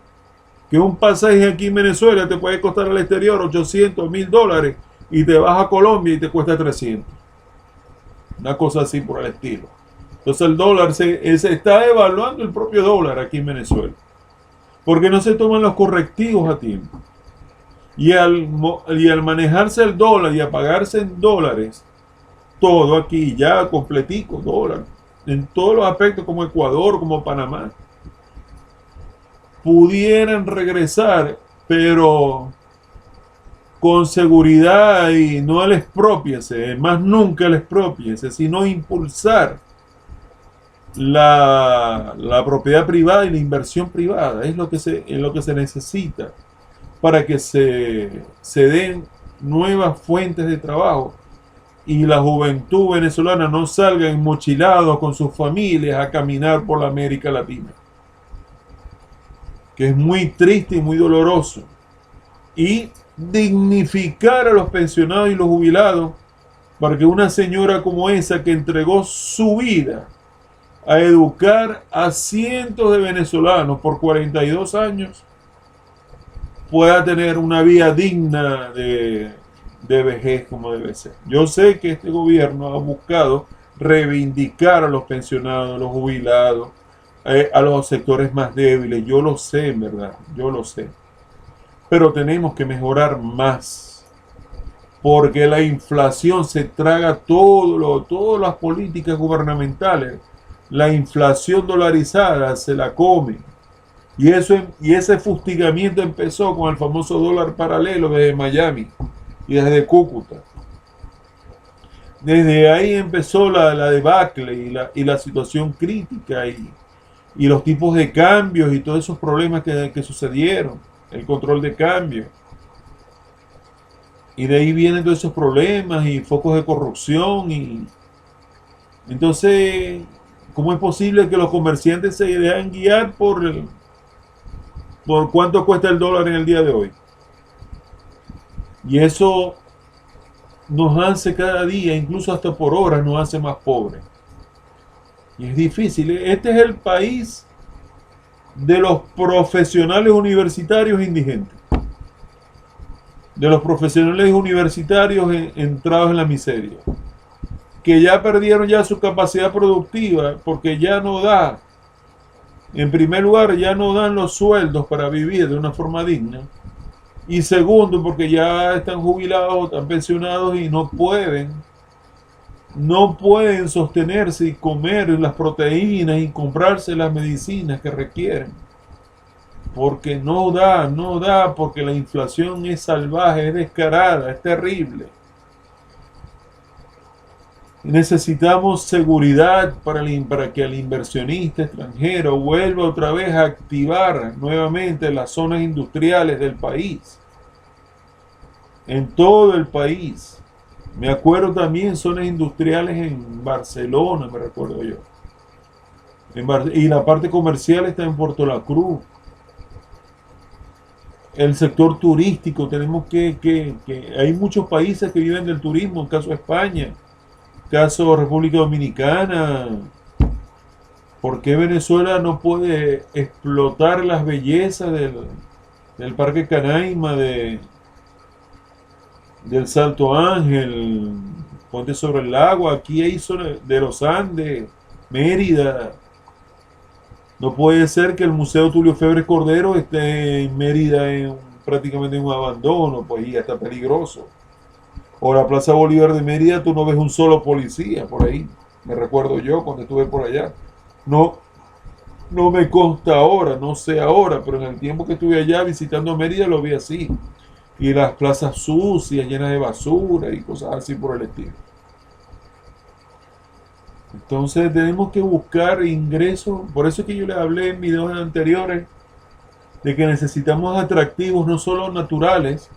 A: Que un pasaje aquí en Venezuela te puede costar al exterior 800, $1000 y te vas a Colombia y te cuesta 300. Una cosa así por el estilo. Entonces el dólar se está evaluando el propio dólar aquí en Venezuela. Porque no se toman los correctivos a tiempo. Y al manejarse el dólar y a pagarse en dólares, todo aquí ya completico, dólar, en todos los aspectos como Ecuador, como Panamá, pudieran regresar, pero con seguridad y no al expropiarse, más nunca al expropiarse, sino impulsar la propiedad privada y la inversión privada. Es lo que se necesita para que se den nuevas fuentes de trabajo y la juventud venezolana no salga enmochilado con sus familias a caminar por la América Latina, que es muy triste y muy doloroso. Y dignificar a los pensionados y los jubilados para que una señora como esa que entregó su vida a educar a cientos de venezolanos por 42 años pueda tener una vida digna de vejez como debe ser. Yo sé que este gobierno ha buscado reivindicar a los pensionados, a los jubilados, a los sectores más débiles. Yo lo sé, en verdad, yo lo sé. Pero tenemos que mejorar más, porque la inflación se traga todas las políticas gubernamentales. La inflación dolarizada se la come. Y ese fustigamiento empezó con el famoso dólar paralelo desde Miami y desde Cúcuta. Desde ahí empezó la debacle y la situación crítica y los tipos de cambios y todos esos problemas que sucedieron, el control de cambio. Y de ahí vienen todos esos problemas y focos de corrupción. Y entonces, ¿cómo es posible que los comerciantes se dejan guiar por cuánto cuesta el dólar en el día de hoy? Y eso nos hace cada día, incluso hasta por horas, nos hace más pobres. Y es difícil. Este es el país de los profesionales universitarios indigentes. De los profesionales universitarios entrados en la miseria. Que ya perdieron ya su capacidad productiva porque ya no da. En primer lugar, ya no dan los sueldos para vivir de una forma digna. Y segundo, porque ya están jubilados, están pensionados y no pueden sostenerse y comer las proteínas y comprarse las medicinas que requieren. Porque no da, porque la inflación es salvaje, es descarada, es terrible. Necesitamos seguridad para que el inversionista extranjero vuelva otra vez a activar nuevamente las zonas industriales del país. En todo el país. Me acuerdo también zonas industriales en Barcelona, me recuerdo yo. Y la parte comercial está en Puerto La Cruz. El sector turístico, tenemos que hay muchos países que viven del turismo, en caso España, caso República Dominicana. ¿Por qué Venezuela no puede explotar las bellezas del Parque Canaima, del Salto Ángel, Puente sobre el Lago? Aquí hay zona de los Andes, Mérida. No puede ser que el Museo Tulio Febres Cordero esté en Mérida prácticamente en un abandono, pues ya está peligroso. O la Plaza Bolívar de Mérida, tú no ves un solo policía por ahí. Me recuerdo yo cuando estuve por allá. No me consta ahora, no sé ahora, pero en el tiempo que estuve allá visitando Mérida lo vi así. Y las plazas sucias, llenas de basura y cosas así por el estilo. Entonces tenemos que buscar ingresos. Por eso es que yo les hablé en videos anteriores de que necesitamos atractivos no solo naturales,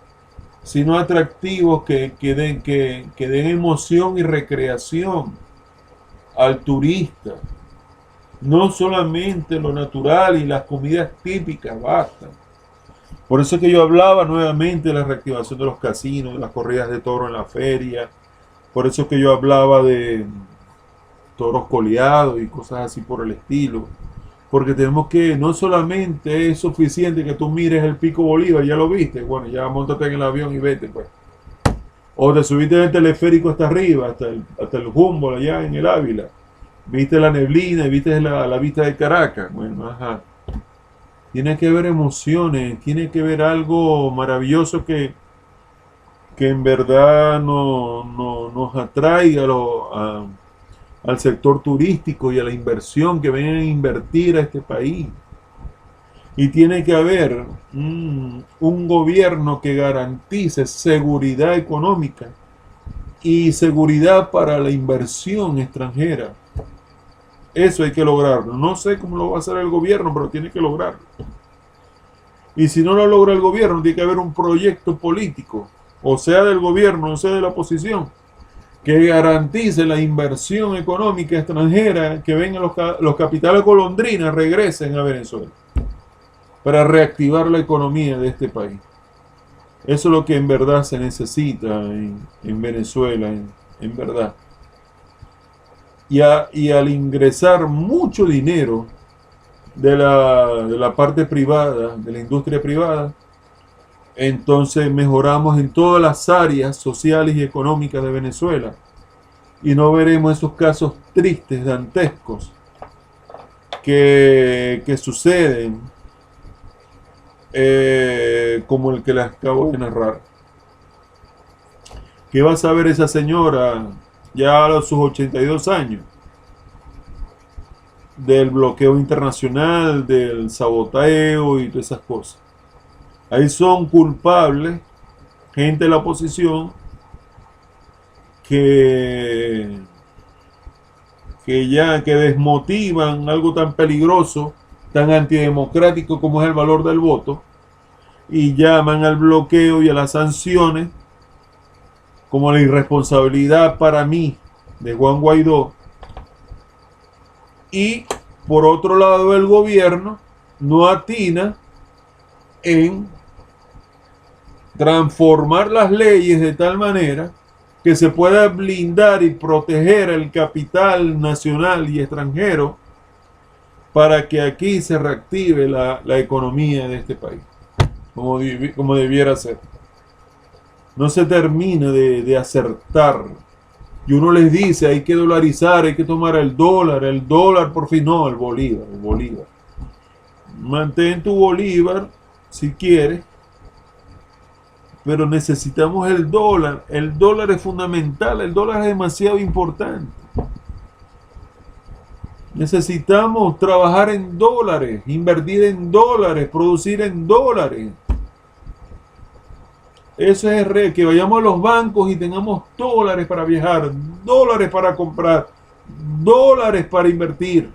A: sino atractivos que den emoción y recreación al turista. No solamente lo natural y las comidas típicas bastan, Por eso es que yo hablaba nuevamente de la reactivación de los casinos, de las corridas de toro en la feria. Por eso es que yo hablaba de toros coleados y cosas así por el estilo. Porque tenemos que, no solamente es suficiente que tú mires el Pico Bolívar, ya lo viste, bueno, ya montate en el avión y vete, pues. O te subiste en el teleférico hasta arriba, hasta el Humboldt, allá en el Ávila. Viste la neblina y viste la vista de Caracas. Bueno, ajá. Tiene que haber emociones, tiene que haber algo maravilloso que en verdad nos atraiga al sector turístico y a la inversión, que vengan a invertir a este país. Y tiene que haber un gobierno que garantice seguridad económica y seguridad para la inversión extranjera. Eso hay que lograrlo. No sé cómo lo va a hacer el gobierno, pero tiene que lograrlo. Y si no lo logra el gobierno, tiene que haber un proyecto político, o sea del gobierno, o sea de la oposición, que garantice la inversión económica extranjera, que vengan los capitales golondrinas, regresen a Venezuela, para reactivar la economía de este país. Eso es lo que en verdad se necesita en Venezuela, en verdad. Y al ingresar mucho dinero de la parte privada, de la industria privada, entonces mejoramos en todas las áreas sociales y económicas de Venezuela. Y no veremos esos casos tristes, dantescos, que suceden, como el que les acabo de narrar. ¿Qué va a saber esa señora ya a sus 82 años? Del bloqueo internacional, del saboteo y todas esas cosas. Ahí son culpables gente de la oposición que desmotivan algo tan peligroso, tan antidemocrático como es el valor del voto, y llaman al bloqueo y a las sanciones como la irresponsabilidad, para mí, de Juan Guaidó. Y por otro lado, el gobierno no atina en transformar las leyes de tal manera que se pueda blindar y proteger el capital nacional y extranjero para que aquí se reactive la economía de este país, como debiera ser. No se termina de acertar. Y uno les dice, hay que dolarizar, hay que tomar el dólar por fin, no, el bolívar. Mantén tu bolívar si quieres, pero necesitamos el dólar es fundamental, el dólar es demasiado importante. Necesitamos trabajar en dólares, invertir en dólares, producir en dólares. Eso es que vayamos a los bancos y tengamos dólares para viajar, dólares para comprar, dólares para invertir.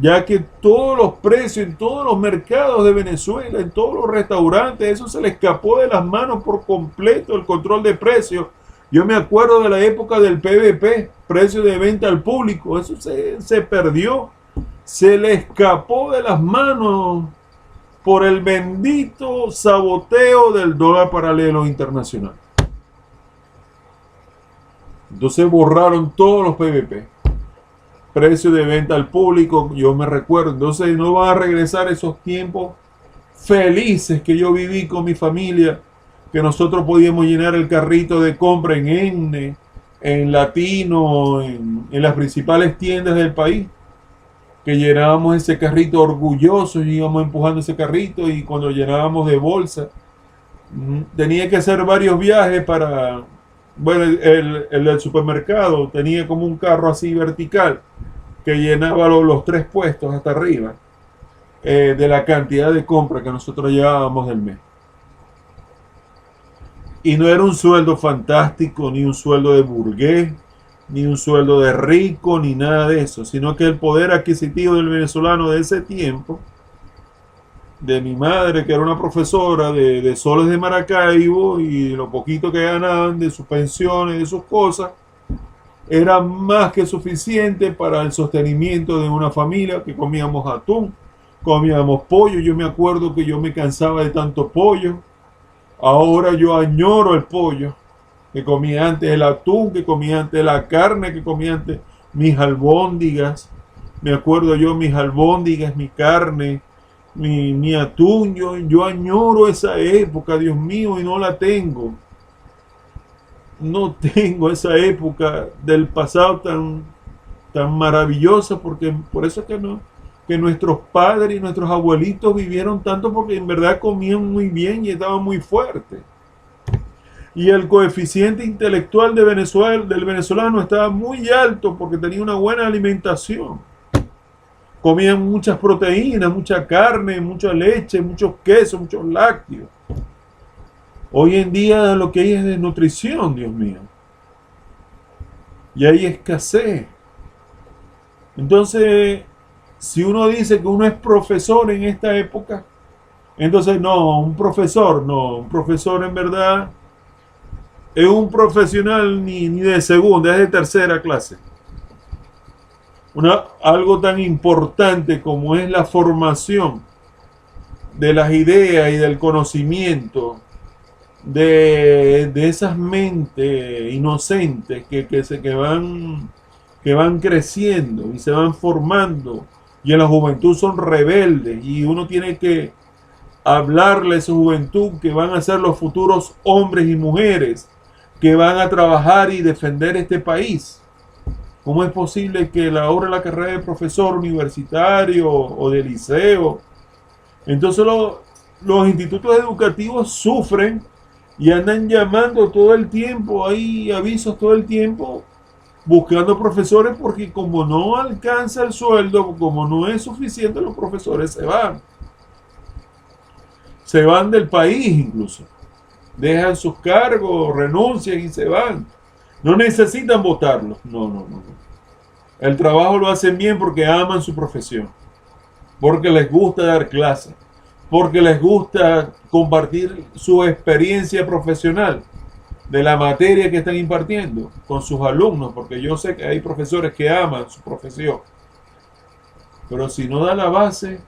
A: Ya que todos los precios en todos los mercados de Venezuela, en todos los restaurantes, eso se le escapó de las manos por completo, el control de precios. Yo me acuerdo de la época del PVP, precio de venta al público, eso se perdió, se le escapó de las manos por el bendito saboteo del dólar paralelo internacional. Entonces borraron todos los PVP. Precio de venta al público, yo me recuerdo. Entonces no van a regresar esos tiempos felices que yo viví con mi familia, que nosotros podíamos llenar el carrito de compra en Enne, en Latino, en las principales tiendas del país, que llenábamos ese carrito orgullosos y íbamos empujando ese carrito, y cuando llenábamos de bolsa, tenía que hacer varios viajes para... Bueno, el del supermercado tenía como un carro así vertical que llenaba los 3 puestos hasta arriba, de la cantidad de compra que nosotros llevábamos del mes. Y no era un sueldo fantástico, ni un sueldo de burgués, ni un sueldo de rico, ni nada de eso, sino que el poder adquisitivo del venezolano de ese tiempo, de mi madre, que era una profesora de Soles de Maracaibo, y lo poquito que ganaban de sus pensiones, de sus cosas, era más que suficiente para el sostenimiento de una familia, que comíamos atún, comíamos pollo. Yo me acuerdo que yo me cansaba de tanto pollo. Ahora yo añoro el pollo que comía antes, el atún que comía antes, la carne que comía antes, mis albóndigas. Me acuerdo yo mis albóndigas, mi carne, mi atún. Yo añoro esa época, Dios mío, y no la tengo. No tengo esa época del pasado tan maravillosa, porque por eso que no, que nuestros padres y nuestros abuelitos vivieron tanto, porque en verdad comían muy bien y estaban muy fuertes. Y el coeficiente intelectual de Venezuela, del venezolano estaba muy alto porque tenía una buena alimentación. Comían muchas proteínas, mucha carne, mucha leche, muchos quesos, muchos lácteos. Hoy en día lo que hay es desnutrición, Dios mío. Y hay escasez. Entonces, si uno dice que uno es profesor en esta época, entonces no, un profesor en verdad es un profesional ni de segunda, es de tercera clase. Algo tan importante como es la formación de las ideas y del conocimiento de esas mentes inocentes que van creciendo y se van formando, y en la juventud son rebeldes, y uno tiene que hablarle a esa juventud que van a ser los futuros hombres y mujeres que van a trabajar y defender este país. ¿Cómo es posible que ahora la carrera de profesor universitario o de liceo, entonces los institutos educativos sufren y andan llamando todo el tiempo, hay avisos todo el tiempo, buscando profesores, porque como no alcanza el sueldo, como no es suficiente, los profesores se van. Se van del país incluso. Dejan sus cargos, renuncian y se van. No necesitan votarlos. No. El trabajo lo hacen bien porque aman su profesión, porque les gusta dar clases, porque les gusta compartir su experiencia profesional de la materia que están impartiendo con sus alumnos, porque yo sé que hay profesores que aman su profesión. Pero si no da la base,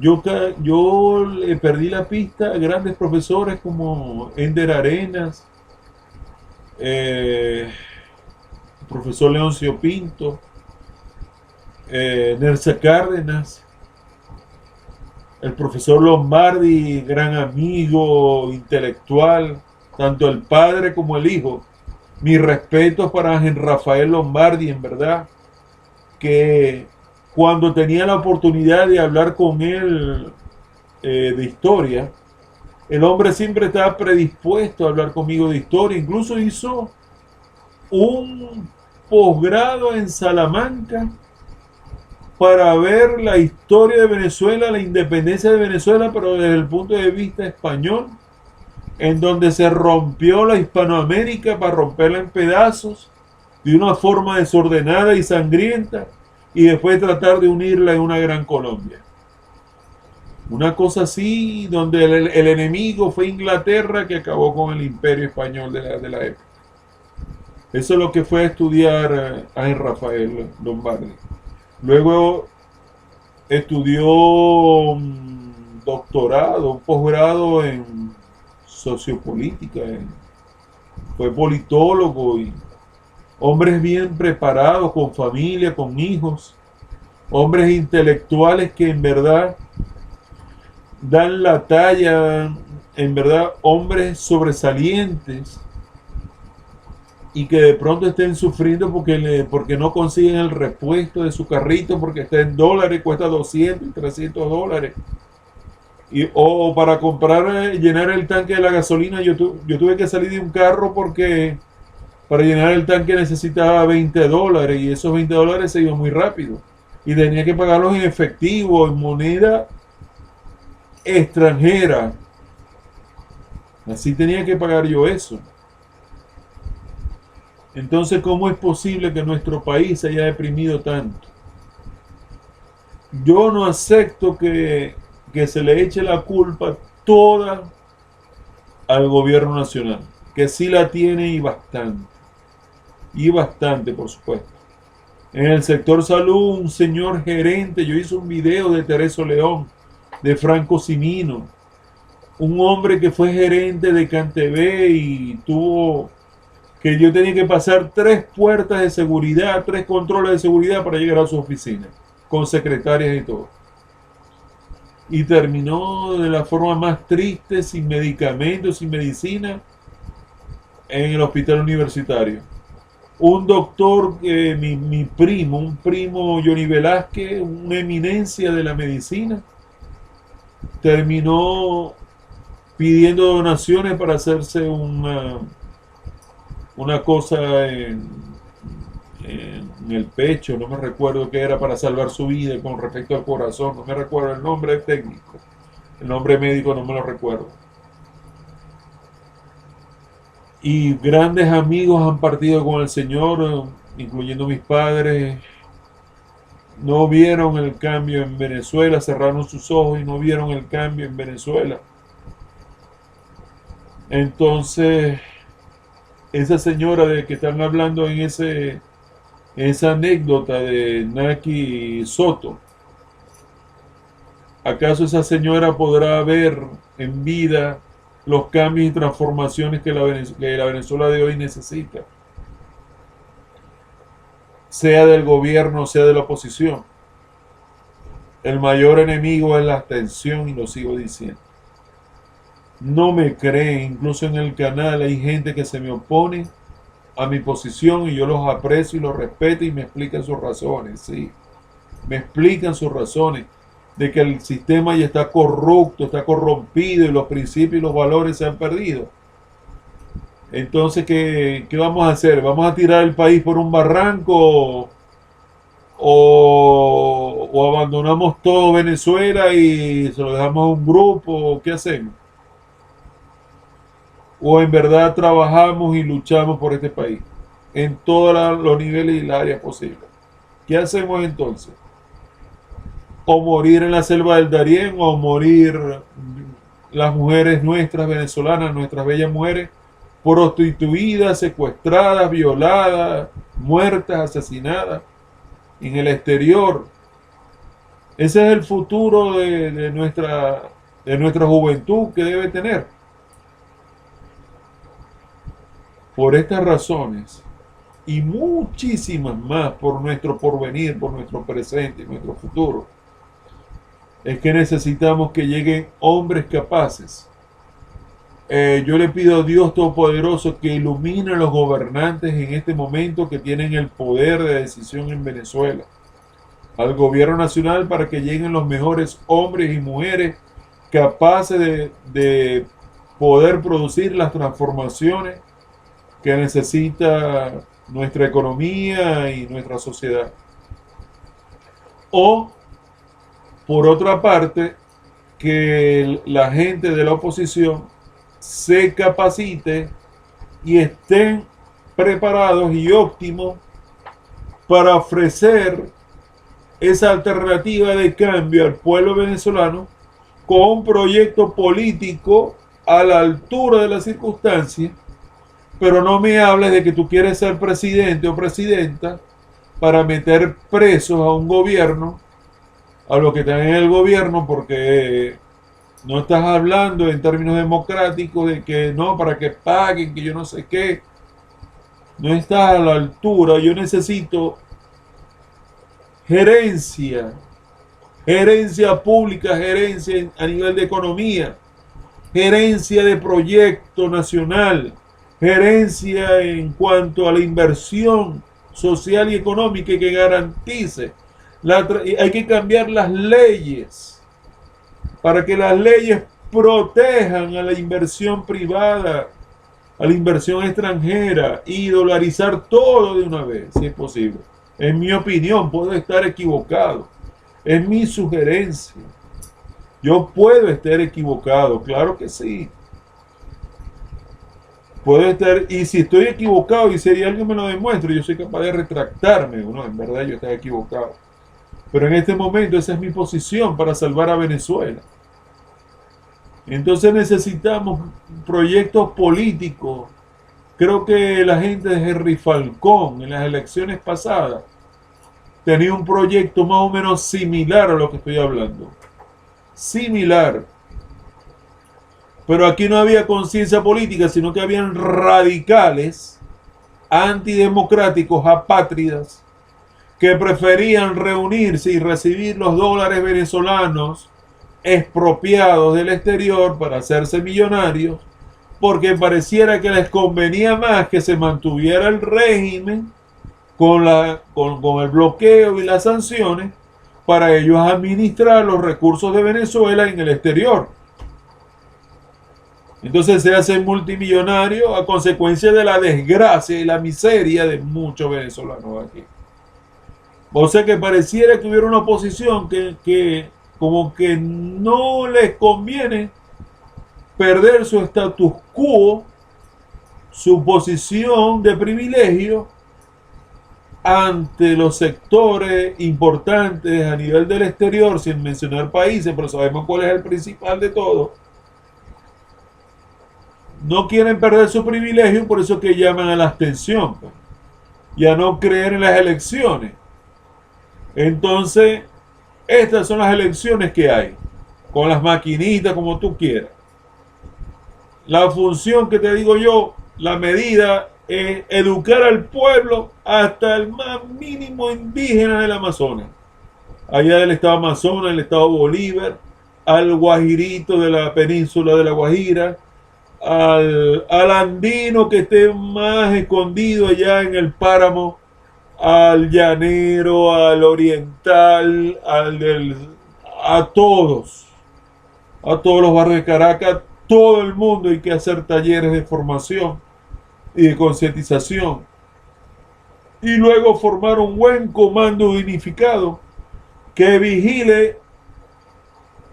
A: yo le perdí la pista a grandes profesores como Ender Arenas, profesor Leoncio Pinto, Nerza Cárdenas, el profesor Lombardi, gran amigo, intelectual, tanto el padre como el hijo. Mis respetos para Ángel Rafael Lombardi, en verdad, que cuando tenía la oportunidad de hablar con él de historia, el hombre siempre estaba predispuesto a hablar conmigo de historia. Incluso hizo un posgrado en Salamanca para ver la historia de Venezuela, la independencia de Venezuela, pero desde el punto de vista español, en donde se rompió la Hispanoamérica para romperla en pedazos de una forma desordenada y sangrienta, y después tratar de unirla en una gran Colombia. Una cosa así, donde el enemigo fue Inglaterra, que acabó con el imperio español de la época. Eso es lo que fue a estudiar a Rafael Lombardi. Luego estudió un doctorado, un posgrado en sociopolítica, fue politólogo, y hombres bien preparados, con familia, con hijos, hombres intelectuales que en verdad dan la talla, en verdad hombres sobresalientes, y que de pronto estén sufriendo porque no consiguen el repuesto de su carrito, porque está en dólares, cuesta 200 y 300 dólares. O para comprar, llenar el tanque de la gasolina, yo tuve que salir de un carro porque para llenar el tanque necesitaba 20 dólares, y esos 20 dólares se iban muy rápido. Y tenía que pagarlos en efectivo, en moneda extranjera. Así tenía que pagar yo eso. Entonces, ¿cómo es posible que nuestro país se haya deprimido tanto? Yo no acepto que se le eche la culpa toda al gobierno nacional, que sí la tiene, y bastante, por supuesto. En el sector salud, un señor gerente, yo hice un video de Tereso León, de Franco Simino, un hombre que fue gerente de CanTV y tuvo que yo tenía que pasar 3 puertas de seguridad, 3 controles de seguridad para llegar a su oficina, con secretarias y todo. Y terminó de la forma más triste, sin medicamentos, sin medicina, en el hospital universitario. Un doctor, mi primo, un primo Johnny Velázquez, una eminencia de la medicina, terminó pidiendo donaciones para hacerse una cosa en el pecho, no me recuerdo qué era, para salvar su vida con respecto al corazón, no me recuerdo el nombre técnico, el nombre médico no me lo recuerdo. Y grandes amigos han partido con el Señor, incluyendo mis padres. No vieron el cambio en Venezuela, cerraron sus ojos y no vieron el cambio en Venezuela. Entonces, esa señora de que están hablando en esa anécdota de Naki Soto, ¿acaso esa señora podrá ver en vida los cambios y transformaciones que la Venezuela de hoy necesita? Sea del gobierno, sea de la oposición. El mayor enemigo es la abstención y lo sigo diciendo. No me creen, incluso en el canal hay gente que se me opone a mi posición y yo los aprecio y los respeto y me explican sus razones, sí. Me explican sus razones de que el sistema ya está corrupto, está corrompido y los principios y los valores se han perdido. Entonces, ¿qué vamos a hacer? ¿Vamos a tirar el país por un barranco o abandonamos todo Venezuela y se lo dejamos a un grupo? ¿Qué hacemos? ¿O en verdad trabajamos y luchamos por este país en todos los niveles y las áreas posibles? ¿Qué hacemos entonces? O morir en la selva del Darién, o morir las mujeres nuestras venezolanas, nuestras bellas mujeres, prostituidas, secuestradas, violadas, muertas, asesinadas en el exterior. Ese es el futuro de nuestra juventud que debe tener. Por estas razones y muchísimas más, por nuestro porvenir, por nuestro presente y nuestro futuro, es que necesitamos que lleguen hombres capaces. Yo le pido a Dios Todopoderoso que ilumine a los gobernantes en este momento que tienen el poder de decisión en Venezuela, al gobierno nacional, para que lleguen los mejores hombres y mujeres capaces de poder producir las transformaciones que necesita nuestra economía y nuestra sociedad. O, por otra parte, que la gente de la oposición se capacite y estén preparados y óptimos para ofrecer esa alternativa de cambio al pueblo venezolano con un proyecto político a la altura de las circunstancias. Pero no me hables de que tú quieres ser presidente o presidenta para meter presos a un gobierno, a los que están en el gobierno, porque no estás hablando en términos democráticos de que no, para que paguen, que yo no sé qué. No estás a la altura. Yo necesito gerencia pública, gerencia a nivel de economía, gerencia de proyecto nacional, gerencia en cuanto a la inversión social y económica que garantice. Hay que cambiar las leyes para que las leyes protejan a la inversión privada, a la inversión extranjera, y dolarizar todo de una vez, si es posible. En mi opinión, puedo estar equivocado. Es mi sugerencia. Yo puedo estar equivocado, claro que sí. Puedo estar, y si estoy equivocado y si alguien me lo demuestra, yo soy capaz de retractarme. Bueno, en verdad yo estaba equivocado. Pero en este momento esa es mi posición para salvar a Venezuela. Entonces necesitamos proyectos políticos. Creo que la gente de Henry Falcón en las elecciones pasadas tenía un proyecto más o menos similar a lo que estoy hablando. Similar. Pero aquí no había conciencia política, sino que habían radicales, antidemocráticos, apátridas, que preferían reunirse y recibir los dólares venezolanos expropiados del exterior para hacerse millonarios, porque pareciera que les convenía más que se mantuviera el régimen con el bloqueo y las sanciones para ellos administrar los recursos de Venezuela en el exterior. Entonces se hacen multimillonarios a consecuencia de la desgracia y la miseria de muchos venezolanos aquí. O sea que pareciera que hubiera una oposición que como que no les conviene perder su status quo, su posición de privilegio ante los sectores importantes a nivel del exterior, sin mencionar países, pero sabemos cuál es el principal de todo. No quieren perder su privilegio, por eso que llaman a la abstención y a no creer en las elecciones. Entonces, estas son las elecciones que hay, con las maquinitas como tú quieras. La función que te digo yo, la medida es educar al pueblo hasta el más mínimo indígena del Amazonas. Allá del estado Amazonas, el estado Bolívar, al guajirito de la península de la Guajira, al andino que esté más escondido allá en el páramo, al llanero, al oriental, a todos los barrios de Caracas, todo el mundo hay que hacer talleres de formación y de concientización. Y luego formar un buen comando unificado que vigile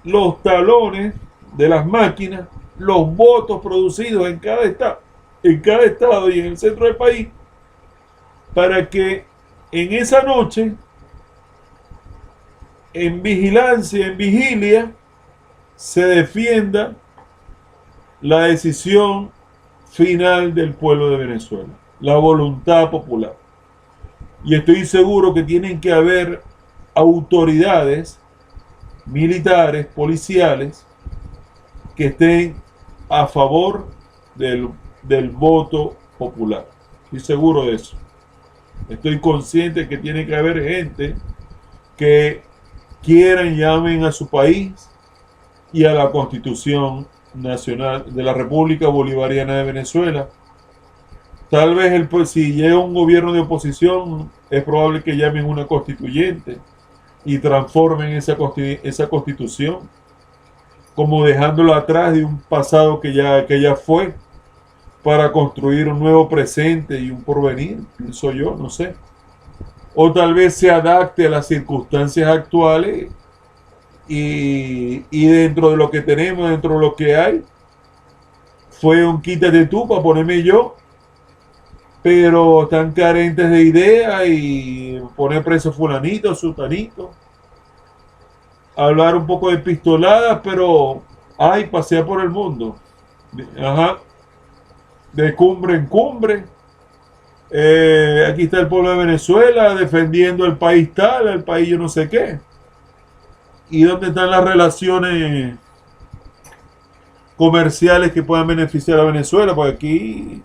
A: los talones de las máquinas, los votos producidos en cada estado y en el centro del país, para que en esa noche, en vigilancia, en vigilia, se defienda la decisión final del pueblo de Venezuela, la voluntad popular. Y estoy seguro que tienen que haber autoridades militares, policiales, que estén a favor del voto popular. Estoy seguro de eso. Estoy consciente que tiene que haber gente que quieran, llamen a su país y a la Constitución Nacional de la República Bolivariana de Venezuela. Tal vez si llega un gobierno de oposición, es probable que llamen una constituyente y transformen esa constitución, como dejándolo atrás de un pasado que ya fue, para construir un nuevo presente y un porvenir, pienso yo, no sé. O tal vez se adapte a las circunstancias actuales y dentro de lo que tenemos, dentro de lo que hay, fue un quítate tú para ponerme yo, pero están carentes de idea y poner preso fulanito, sutanito, hablar un poco de pistoladas, pero pasea por el mundo, ajá, de cumbre en cumbre. Aquí está el pueblo de Venezuela defendiendo el país tal, el país yo no sé qué. ¿Y dónde están las relaciones comerciales que puedan beneficiar a Venezuela? Porque aquí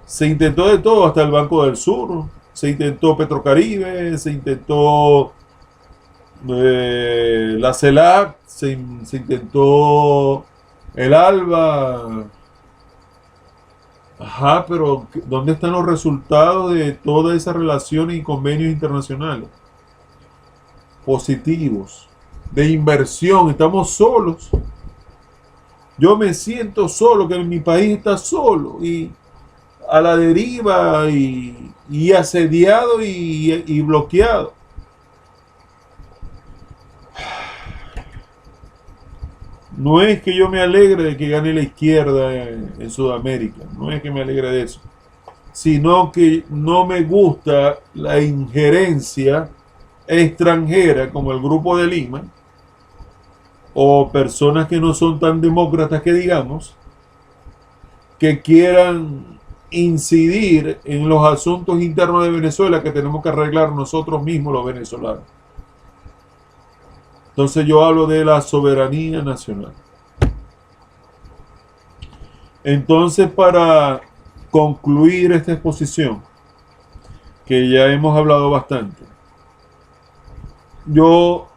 A: se intentó de todo, hasta el Banco del Sur, se intentó Petrocaribe, se intentó la CELAC, se intentó el ALBA. Ajá, pero ¿dónde están los resultados de todas esas relaciones y convenios internacionales positivos de inversión? Estamos solos. Yo me siento solo, que mi país está solo y a la deriva y asediado y bloqueado. No es que yo me alegre de que gane la izquierda en Sudamérica, no es que me alegre de eso, sino que no me gusta la injerencia extranjera como el Grupo de Lima o personas que no son tan demócratas que digamos, que quieran incidir en los asuntos internos de Venezuela que tenemos que arreglar nosotros mismos los venezolanos. Entonces yo hablo de la soberanía nacional. Entonces, para concluir esta exposición, que ya hemos hablado bastante, yo,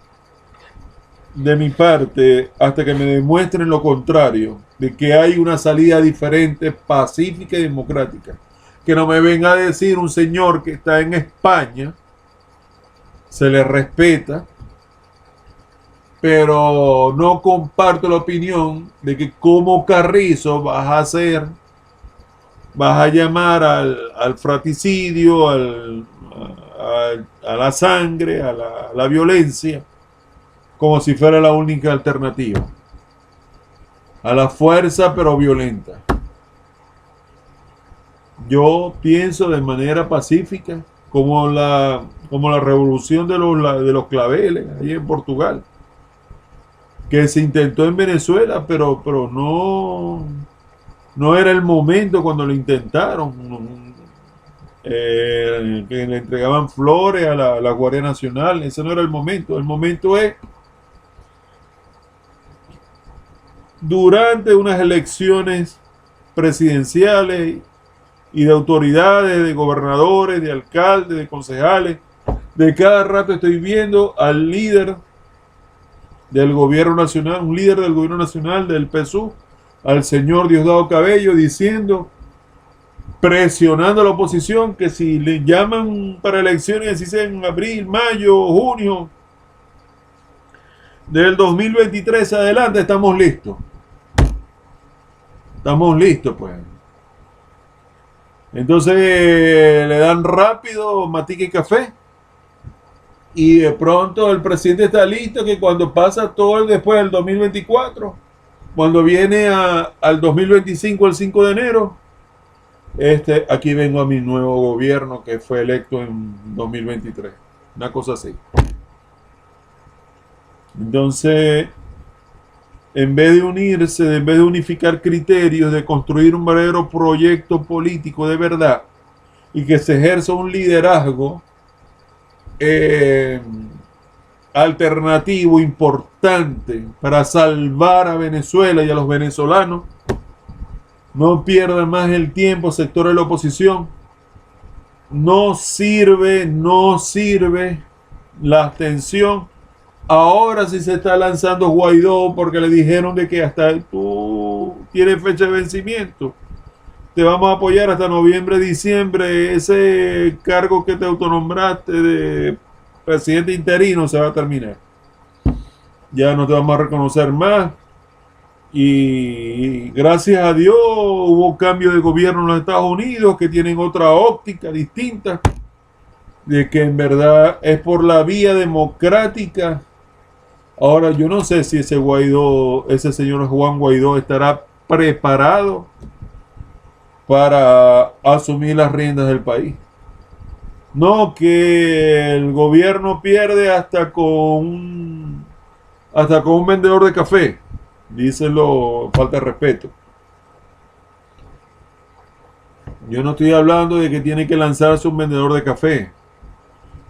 A: de mi parte, hasta que me demuestren lo contrario, de que hay una salida diferente, pacífica y democrática, que no me venga a decir un señor que está en España, se le respeta, pero no comparto la opinión de que como Carrizo vas a llamar al fratricidio, a la sangre, a la violencia, como si fuera la única alternativa. A la fuerza pero violenta. Yo pienso de manera pacífica, como la revolución de los claveles, ahí en Portugal, que se intentó en Venezuela, pero no era el momento cuando lo intentaron. Que le entregaban flores a la Guardia Nacional, ese no era el momento. El momento es durante unas elecciones presidenciales y de autoridades, de gobernadores, de alcaldes, de concejales. De cada rato estoy viendo al líder del gobierno nacional, un líder del gobierno nacional del PSUV, al señor Diosdado Cabello, diciendo, presionando a la oposición, que si le llaman para elecciones, si sea en abril, mayo, junio del 2023 adelante, estamos listos. Estamos listos, pues. Entonces le dan rápido matica y café. Y de pronto el presidente está listo, que cuando pasa todo el después del 2024, cuando viene al 2025, el 5 de enero, aquí vengo a mi nuevo gobierno que fue electo en 2023. Una cosa así. Entonces, en vez de unirse, en vez de unificar criterios, de construir un verdadero proyecto político de verdad y que se ejerza un liderazgo alternativo importante para salvar a Venezuela y a los venezolanos, no pierdan más el tiempo, sectores de la oposición. No sirve la abstención. Ahora sí se está lanzando Guaidó porque le dijeron de que hasta tú tienes fecha de vencimiento. Te vamos a apoyar hasta noviembre, diciembre. Ese cargo que te autonombraste de presidente interino se va a terminar. Ya no te vamos a reconocer más. Y gracias a Dios hubo cambio de gobierno en los Estados Unidos, que tienen otra óptica distinta, de que en verdad es por la vía democrática. Ahora yo no sé si ese señor Juan Guaidó estará preparado para asumir las riendas del país. No, que el gobierno pierde hasta con un vendedor de café. Díselo, falta de respeto. Yo no estoy hablando de que tiene que lanzarse un vendedor de café.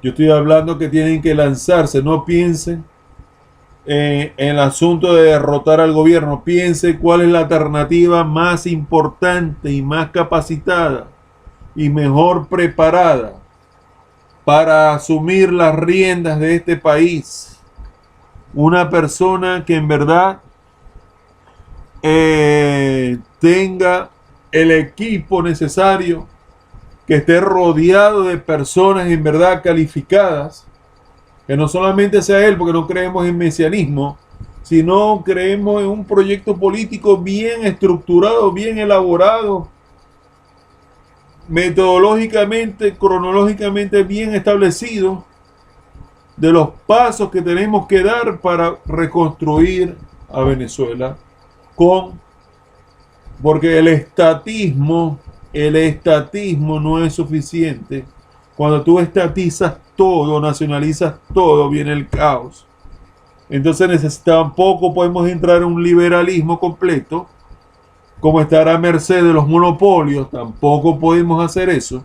A: Yo estoy hablando que tienen que lanzarse. No piensen en el asunto de derrotar al gobierno. Piensen cuál es la alternativa más importante y más capacitada y mejor preparada para asumir las riendas de este país. Una persona que en verdad tenga el equipo necesario, que esté rodeado de personas en verdad calificadas, que no solamente sea él, porque no creemos en mesianismo, sino creemos en un proyecto político bien estructurado, bien elaborado, metodológicamente, cronológicamente bien establecido, de los pasos que tenemos que dar para reconstruir a Venezuela, porque el estatismo no es suficiente. Cuando tú estatizas todo, nacionalizas todo, viene el caos. Entonces tampoco podemos entrar en un liberalismo completo como estar a merced de los monopolios, tampoco podemos hacer eso.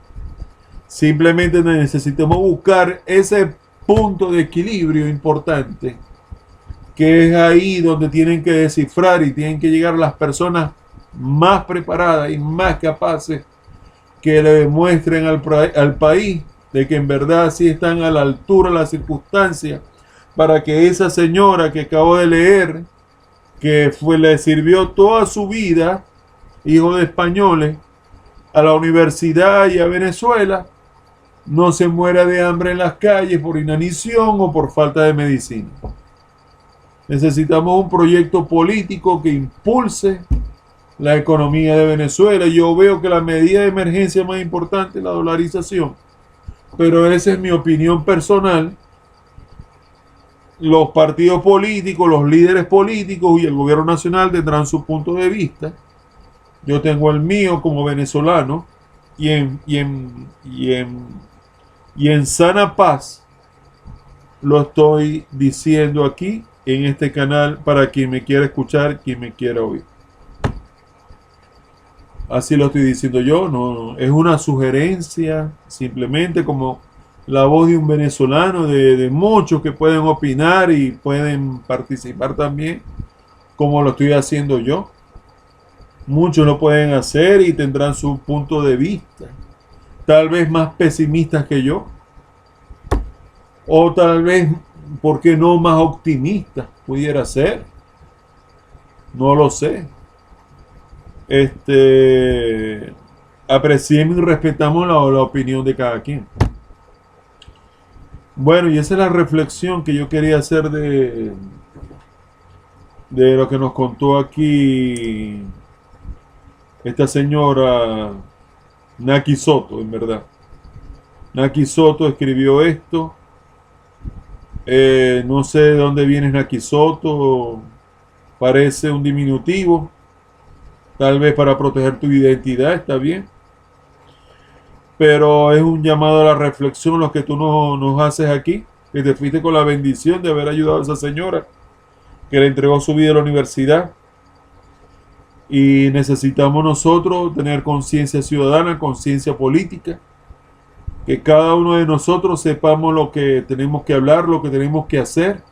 A: Simplemente necesitamos buscar ese punto de equilibrio importante, que es ahí donde tienen que descifrar y tienen que llegar las personas más preparadas y más capaces que le demuestren al país de que en verdad sí están a la altura de las circunstancias para que esa señora que acabo de leer, que le sirvió toda su vida, hijo de españoles, a la universidad y a Venezuela, no se muera de hambre en las calles por inanición o por falta de medicina. Necesitamos un proyecto político que impulse la economía de Venezuela. Yo veo que la medida de emergencia más importante es la dolarización, pero esa es mi opinión personal. Los partidos políticos, los líderes políticos y el gobierno nacional tendrán su punto de vista. Yo tengo el mío como venezolano y en sana paz lo estoy diciendo aquí en este canal para quien me quiera escuchar, quien me quiera oír. Así lo estoy diciendo yo, no es una sugerencia, simplemente como la voz de un venezolano, de muchos que pueden opinar y pueden participar también, como lo estoy haciendo yo. Muchos lo pueden hacer y tendrán su punto de vista, tal vez más pesimistas que yo, o tal vez, ¿por qué no más optimistas? Pudiera ser, no lo sé. Apreciemos y respetamos la opinión de cada quien. Bueno, y esa es la reflexión que yo quería hacer de lo que nos contó aquí esta señora Naki Soto, en verdad. Naki Soto escribió esto. No sé de dónde viene Naki Soto. Parece un diminutivo. Tal vez para proteger tu identidad, está bien. Pero es un llamado a la reflexión lo que tú nos haces aquí. Que te fuiste con la bendición de haber ayudado a esa señora que le entregó su vida a la universidad. Y necesitamos nosotros tener conciencia ciudadana, conciencia política. Que cada uno de nosotros sepamos lo que tenemos que hablar, lo que tenemos que hacer.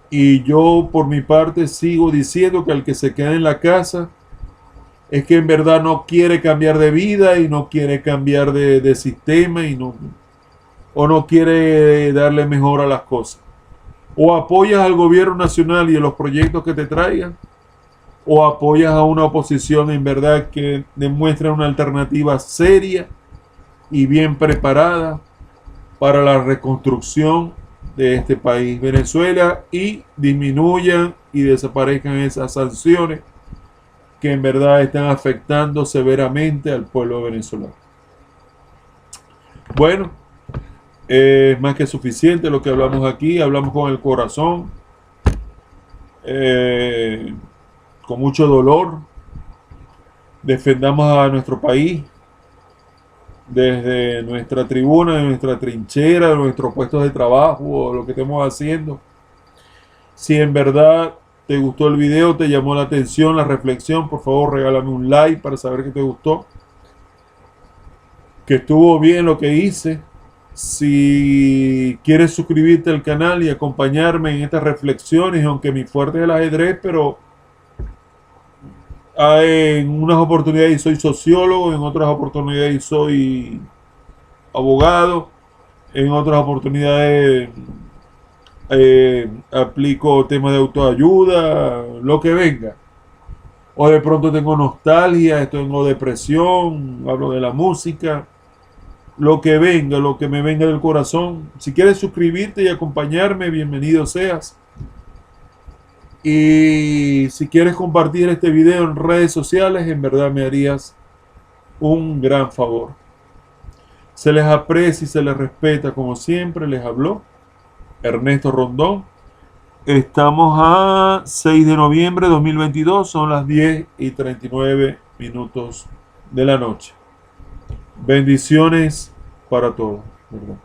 A: Y yo por mi parte sigo diciendo que al que se queda en la casa es que en verdad no quiere cambiar de vida y no quiere cambiar de sistema o no quiere darle mejor a las cosas. O apoyas al gobierno nacional y a los proyectos que te traigan, o apoyas a una oposición en verdad que demuestra una alternativa seria y bien preparada para la reconstrucción de este país, Venezuela, y disminuyan y desaparezcan esas sanciones que en verdad están afectando severamente al pueblo venezolano. Bueno, es más que suficiente lo que hablamos aquí, hablamos con el corazón, con mucho dolor. Defendamos a nuestro país desde nuestra tribuna, de nuestra trinchera, de nuestros puestos de trabajo, o lo que estemos haciendo. Si en verdad te gustó el video, te llamó la atención, la reflexión, por favor regálame un like para saber que te gustó, que estuvo bien lo que hice. Si quieres suscribirte al canal y acompañarme en estas reflexiones, aunque mi fuerte es el ajedrez, pero en unas oportunidades soy sociólogo, en otras oportunidades soy abogado, en otras oportunidades aplico temas de autoayuda, lo que venga. O de pronto tengo nostalgia, tengo depresión, hablo de la música, lo que venga, lo que me venga del corazón. Si quieres suscribirte y acompañarme, bienvenido seas. Y si quieres compartir este video en redes sociales, en verdad me harías un gran favor. Se les aprecia y se les respeta como siempre. Les habló Ernesto Rondón. Estamos a 6 de noviembre de 2022, son las 10:39 de la noche. Bendiciones para todos, ¿verdad?